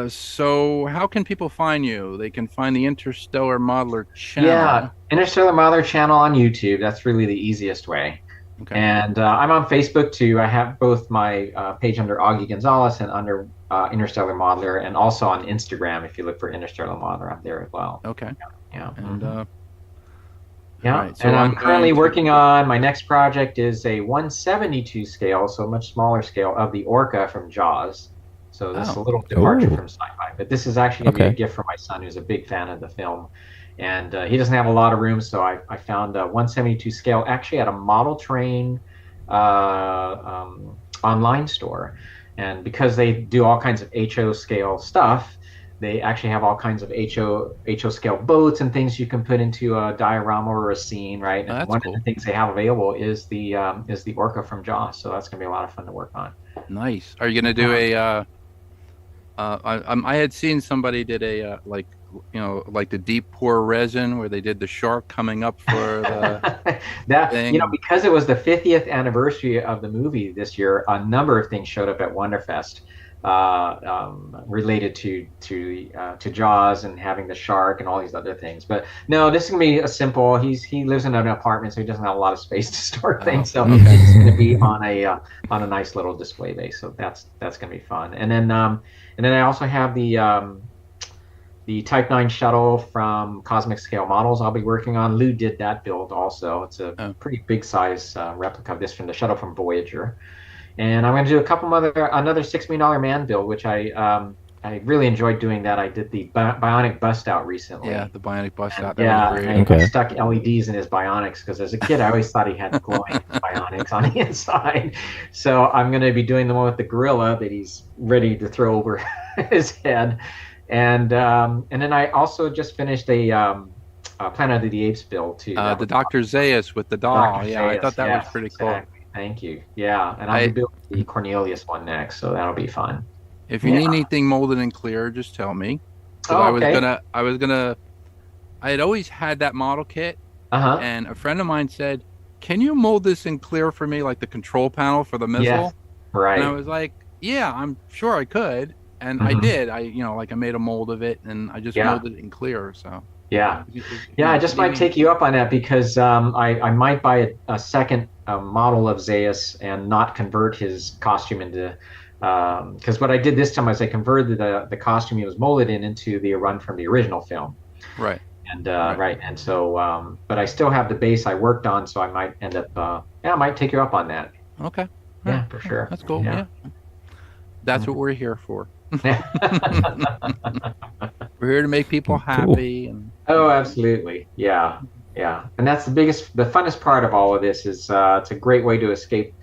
[SPEAKER 1] So how can people find you? They can find the Interstellar Modeler channel.
[SPEAKER 3] Yeah, Interstellar Modeler channel on YouTube. That's really the easiest way. Okay. And I'm on Facebook too. I have both my page under Augie Gonzalez and under Interstellar Modeler, and also on Instagram. If you look for Interstellar Modeler, I'm there as well.
[SPEAKER 1] Okay.
[SPEAKER 3] Yeah.
[SPEAKER 1] And
[SPEAKER 3] right, so and I'm currently working on my next project is a 1/72 scale, so a much smaller scale of the Orca from Jaws. So this is a little departure from sci-fi, but this is actually going to be a gift for my son, who's a big fan of the film. And he doesn't have a lot of room, so I found a 172 scale actually at a model train online store. And because they do all kinds of HO scale stuff, they actually have all kinds of HO scale boats and things you can put into a diorama or a scene, right?
[SPEAKER 1] Oh,
[SPEAKER 3] And
[SPEAKER 1] that's
[SPEAKER 3] one of the
[SPEAKER 1] cool.
[SPEAKER 3] things they have available is the Orca from Jaws, so that's gonna be a lot of fun to work on.
[SPEAKER 1] Nice. Are you gonna do
[SPEAKER 3] Yeah.
[SPEAKER 1] a I had seen somebody did a like like the deep pour resin where they did the shark coming up for the
[SPEAKER 3] That,
[SPEAKER 1] thing.
[SPEAKER 3] because it was the 50th anniversary of the movie this year, a number of things showed up at Wonderfest related to Jaws and having the shark and all these other things. But no, this is gonna be a simple. He lives in an apartment, so he doesn't have a lot of space to store
[SPEAKER 1] Oh,
[SPEAKER 3] things. So
[SPEAKER 1] okay.
[SPEAKER 3] it's gonna be on a nice little display base. So that's gonna be fun. And then I also have the Type 9 shuttle from Cosmic Scale Models I'll be working on. Lou did that build also. It's a
[SPEAKER 1] Oh,
[SPEAKER 3] pretty big size replica of this from the shuttle from Voyager. And I'm going to do another $6 million man build, which I really enjoyed doing that. I did the bionic bust out
[SPEAKER 1] yeah,
[SPEAKER 3] recently.
[SPEAKER 1] the bionic bust
[SPEAKER 3] And
[SPEAKER 1] out. That was
[SPEAKER 3] yeah, and
[SPEAKER 1] great.
[SPEAKER 3] I
[SPEAKER 2] Okay.
[SPEAKER 3] stuck LEDs in his bionics because as a kid, I always thought he had glowing bionics on the inside. So I'm going to be doing the one with the gorilla that he's ready to throw over his head. And then I also just finished a Planet of the Apes build too. That
[SPEAKER 1] The
[SPEAKER 3] was
[SPEAKER 1] Dr. Zaius with the
[SPEAKER 3] Dr.
[SPEAKER 1] doll. Yeah, I thought
[SPEAKER 3] Zaius.
[SPEAKER 1] that was
[SPEAKER 3] Yes,
[SPEAKER 1] pretty cool.
[SPEAKER 3] exactly. Thank you. Yeah, and I'll be
[SPEAKER 1] I
[SPEAKER 3] building the Cornelius one next, so that'll be fun.
[SPEAKER 1] If you
[SPEAKER 3] Yeah.
[SPEAKER 1] need anything molded and clear, just tell me. Because
[SPEAKER 3] Oh, okay.
[SPEAKER 1] I had always had that model kit,
[SPEAKER 3] Uh-huh.
[SPEAKER 1] and a friend of mine said, "Can you mold this in clear for me, like the control panel for the
[SPEAKER 3] Yes.
[SPEAKER 1] missile?" And I
[SPEAKER 3] Right.
[SPEAKER 1] was like, "Yeah, I'm sure I could." And I
[SPEAKER 3] Hmm.
[SPEAKER 1] did. Like I made a mold of it, and I just
[SPEAKER 3] Yeah.
[SPEAKER 1] molded it in clear. So,
[SPEAKER 3] Yeah. Yeah, I
[SPEAKER 1] if you
[SPEAKER 3] just
[SPEAKER 1] need
[SPEAKER 3] might
[SPEAKER 1] any,
[SPEAKER 3] take you up on that because I might buy a second model of Zaius and not convert his costume into because what I did this time is I converted the costume he was molded in into the run from the original film.
[SPEAKER 1] right,
[SPEAKER 3] And
[SPEAKER 1] right,
[SPEAKER 3] right, and so but I still have the base I worked on, so I might end up yeah, I might take you up on that.
[SPEAKER 1] okay, all right,
[SPEAKER 3] Yeah, for sure.
[SPEAKER 1] that's cool.
[SPEAKER 3] Yeah.
[SPEAKER 1] Yeah, that's what
[SPEAKER 3] Mhm.
[SPEAKER 1] we're here for.
[SPEAKER 3] Yeah.
[SPEAKER 1] We're here to make people
[SPEAKER 2] Cool.
[SPEAKER 1] happy, and
[SPEAKER 3] Oh, absolutely. Yeah. Yeah. And that's the funnest part of all of this is it's a great way to escape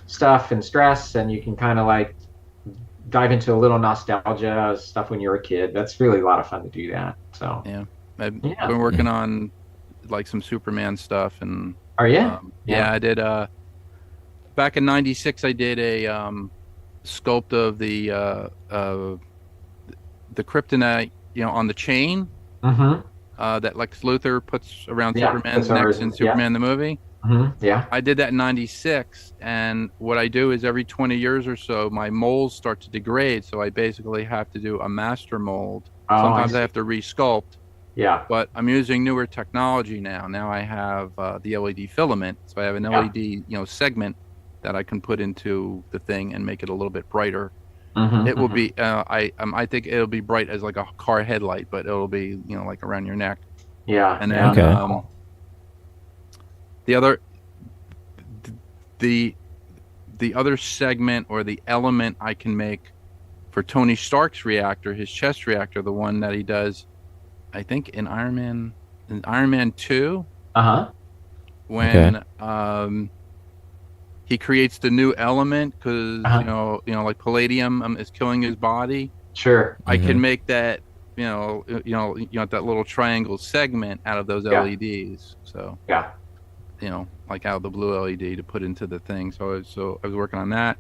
[SPEAKER 3] stuff and stress, and you can kind of like dive into a little nostalgia stuff when you were a kid. That's really a lot of fun to do that. So,
[SPEAKER 1] yeah, I've
[SPEAKER 3] yeah.
[SPEAKER 1] been working on like some Superman stuff, and
[SPEAKER 3] Are you?
[SPEAKER 1] yeah,
[SPEAKER 3] Yeah.
[SPEAKER 1] I did. Back in '96, I did a sculpt of the kryptonite, on the chain
[SPEAKER 3] Mm-hmm.
[SPEAKER 1] that Lex Luthor puts around
[SPEAKER 3] Yeah.
[SPEAKER 1] Superman's
[SPEAKER 3] That's
[SPEAKER 1] neck
[SPEAKER 3] ours.
[SPEAKER 1] in
[SPEAKER 3] Yeah.
[SPEAKER 1] Superman the movie.
[SPEAKER 3] Yeah.
[SPEAKER 1] I did that in '96, and what I do is every 20 years or so, my molds start to degrade, so I basically have to do a master mold.
[SPEAKER 3] Oh, I
[SPEAKER 1] Sometimes I
[SPEAKER 3] see.
[SPEAKER 1] have to resculpt,
[SPEAKER 3] Yeah.
[SPEAKER 1] but I'm using newer technology now. Now I have the LED filament, so I have an
[SPEAKER 3] Yeah.
[SPEAKER 1] LED, segment that I can put into the thing and make it a little bit brighter. It will
[SPEAKER 3] Mm-hmm.
[SPEAKER 1] be, I think it'll be bright as like a car headlight, but it'll be, like around your neck.
[SPEAKER 3] Yeah.
[SPEAKER 1] And
[SPEAKER 3] Yeah.
[SPEAKER 1] then
[SPEAKER 2] Okay.
[SPEAKER 1] the other, the the other segment or the element I can make for Tony Stark's reactor, his chest reactor, the one that he does, I think in Iron Man 2,
[SPEAKER 3] Uh-huh.
[SPEAKER 2] Okay.
[SPEAKER 1] when he creates the new element because
[SPEAKER 3] Uh-huh.
[SPEAKER 1] like palladium is killing his body.
[SPEAKER 3] Sure.
[SPEAKER 1] I
[SPEAKER 2] Mm-hmm.
[SPEAKER 1] can make that that little triangle segment out of those
[SPEAKER 3] Yeah.
[SPEAKER 1] LEDs. So
[SPEAKER 3] Yeah.
[SPEAKER 1] like out of the blue LED to put into the thing. So I was working on that.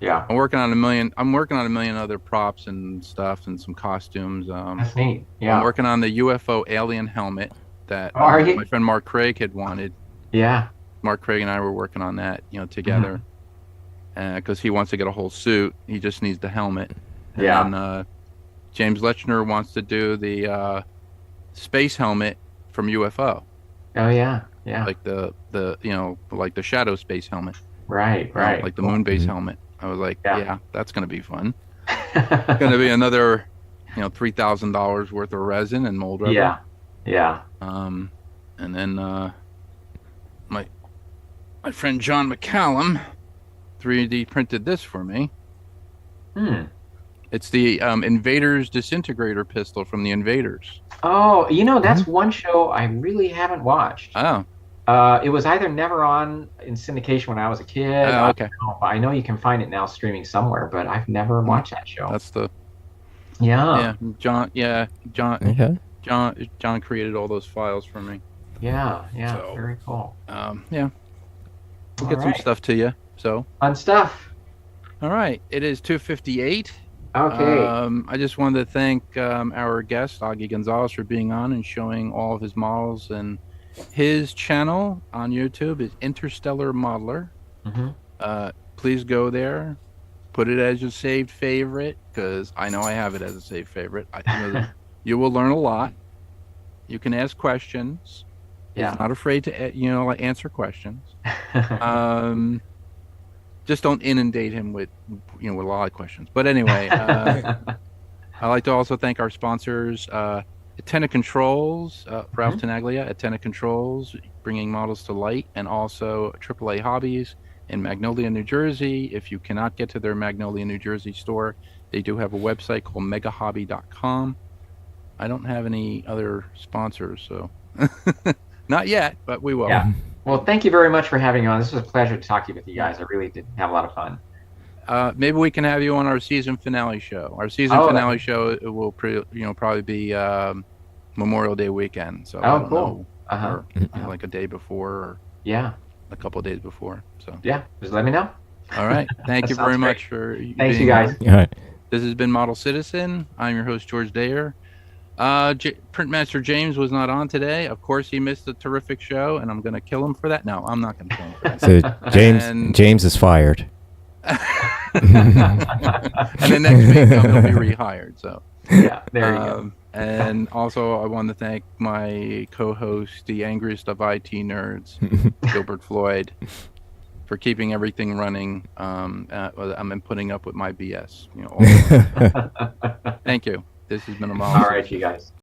[SPEAKER 3] Yeah.
[SPEAKER 1] I'm working on a million other props and stuff and some costumes.
[SPEAKER 3] That's neat.
[SPEAKER 1] I'm
[SPEAKER 3] Yeah.
[SPEAKER 1] working on the UFO alien helmet that
[SPEAKER 3] Oh, are
[SPEAKER 1] my
[SPEAKER 3] you?
[SPEAKER 1] friend Mark Craig had wanted.
[SPEAKER 3] Yeah.
[SPEAKER 1] Mark Craig and I were working on that, together, because he wants to get a whole suit. He just needs the helmet. And
[SPEAKER 3] Yeah.
[SPEAKER 1] then James Lechner wants to do the space helmet from UFO,
[SPEAKER 3] Oh, yeah. Yeah.
[SPEAKER 1] like like the shadow space helmet,
[SPEAKER 3] Right. Right.
[SPEAKER 1] like the moon base
[SPEAKER 2] Mhm.
[SPEAKER 1] helmet. I was like,
[SPEAKER 3] Yeah.
[SPEAKER 1] yeah, that's gonna be fun. It's gonna be another, $3,000 worth of resin and mold rubber.
[SPEAKER 3] Yeah. Yeah.
[SPEAKER 1] And then my friend John McCallum 3D printed this for me.
[SPEAKER 3] Hmm.
[SPEAKER 1] It's the Invaders disintegrator pistol from the Invaders.
[SPEAKER 3] Oh, that's one show I really haven't watched.
[SPEAKER 1] Oh.
[SPEAKER 3] It was either never on in syndication when I was a kid.
[SPEAKER 1] Oh, okay.
[SPEAKER 3] I know you can find it now streaming somewhere, but I've never watched that show.
[SPEAKER 1] That's the
[SPEAKER 3] Yeah.
[SPEAKER 1] John. Yeah, John.
[SPEAKER 2] Okay.
[SPEAKER 1] John created all those files for me.
[SPEAKER 3] Yeah.
[SPEAKER 1] So,
[SPEAKER 3] Very cool.
[SPEAKER 1] Yeah. We'll
[SPEAKER 3] All
[SPEAKER 1] get some
[SPEAKER 3] right.
[SPEAKER 1] stuff to you. So.
[SPEAKER 3] Fun stuff.
[SPEAKER 1] All right. It is 2:58.
[SPEAKER 3] Okay.
[SPEAKER 1] I just wanted to thank our guest Augie Gonzalez for being on and showing all of his models, and his channel on YouTube is Interstellar Modeler.
[SPEAKER 3] Mm-hmm.
[SPEAKER 1] Please go there, put it as your saved favorite, because I know I have it as a saved favorite. You will learn a lot. You can ask questions.
[SPEAKER 3] Yeah.
[SPEAKER 1] He's not afraid to answer questions. Just don't inundate him with with a lot of questions. But anyway, I'd like to also thank our sponsors, Antenna Controls, Ralph Tenaglia, Antenna Controls, bringing models to light, and also AAA Hobbies in Magnolia, New Jersey. If you cannot get to their Magnolia, New Jersey store, they do have a website called megahobby.com. I don't have any other sponsors, so not yet, but we will.
[SPEAKER 3] Yeah. Well, thank you very much for having me on. This was a pleasure to talk to you with you guys. I really did have a lot of fun.
[SPEAKER 1] Maybe we can have you on our season finale show. Our season finale show will probably be Memorial Day weekend. So I don't
[SPEAKER 3] cool.
[SPEAKER 1] know, or like a day before, or a couple of days before. So
[SPEAKER 3] yeah, just let me know.
[SPEAKER 1] All right. Thank you very much for
[SPEAKER 3] Thanks, you guys.
[SPEAKER 2] All right.
[SPEAKER 1] This has been Model Citizen. I'm your host, George Dayer. Printmaster James was not on today. Of course, he missed a terrific show, and I'm going to kill him for that. No, I'm not going to kill him for that.
[SPEAKER 2] So James is fired.
[SPEAKER 1] And the next week he'll be rehired. So
[SPEAKER 3] yeah, there you go.
[SPEAKER 1] And also, I want to thank my co-host, the angriest of IT nerds, Gilbert Floyd, for keeping everything running. I'm putting up with my BS. Thank you. This has been a model.
[SPEAKER 3] All right, you guys.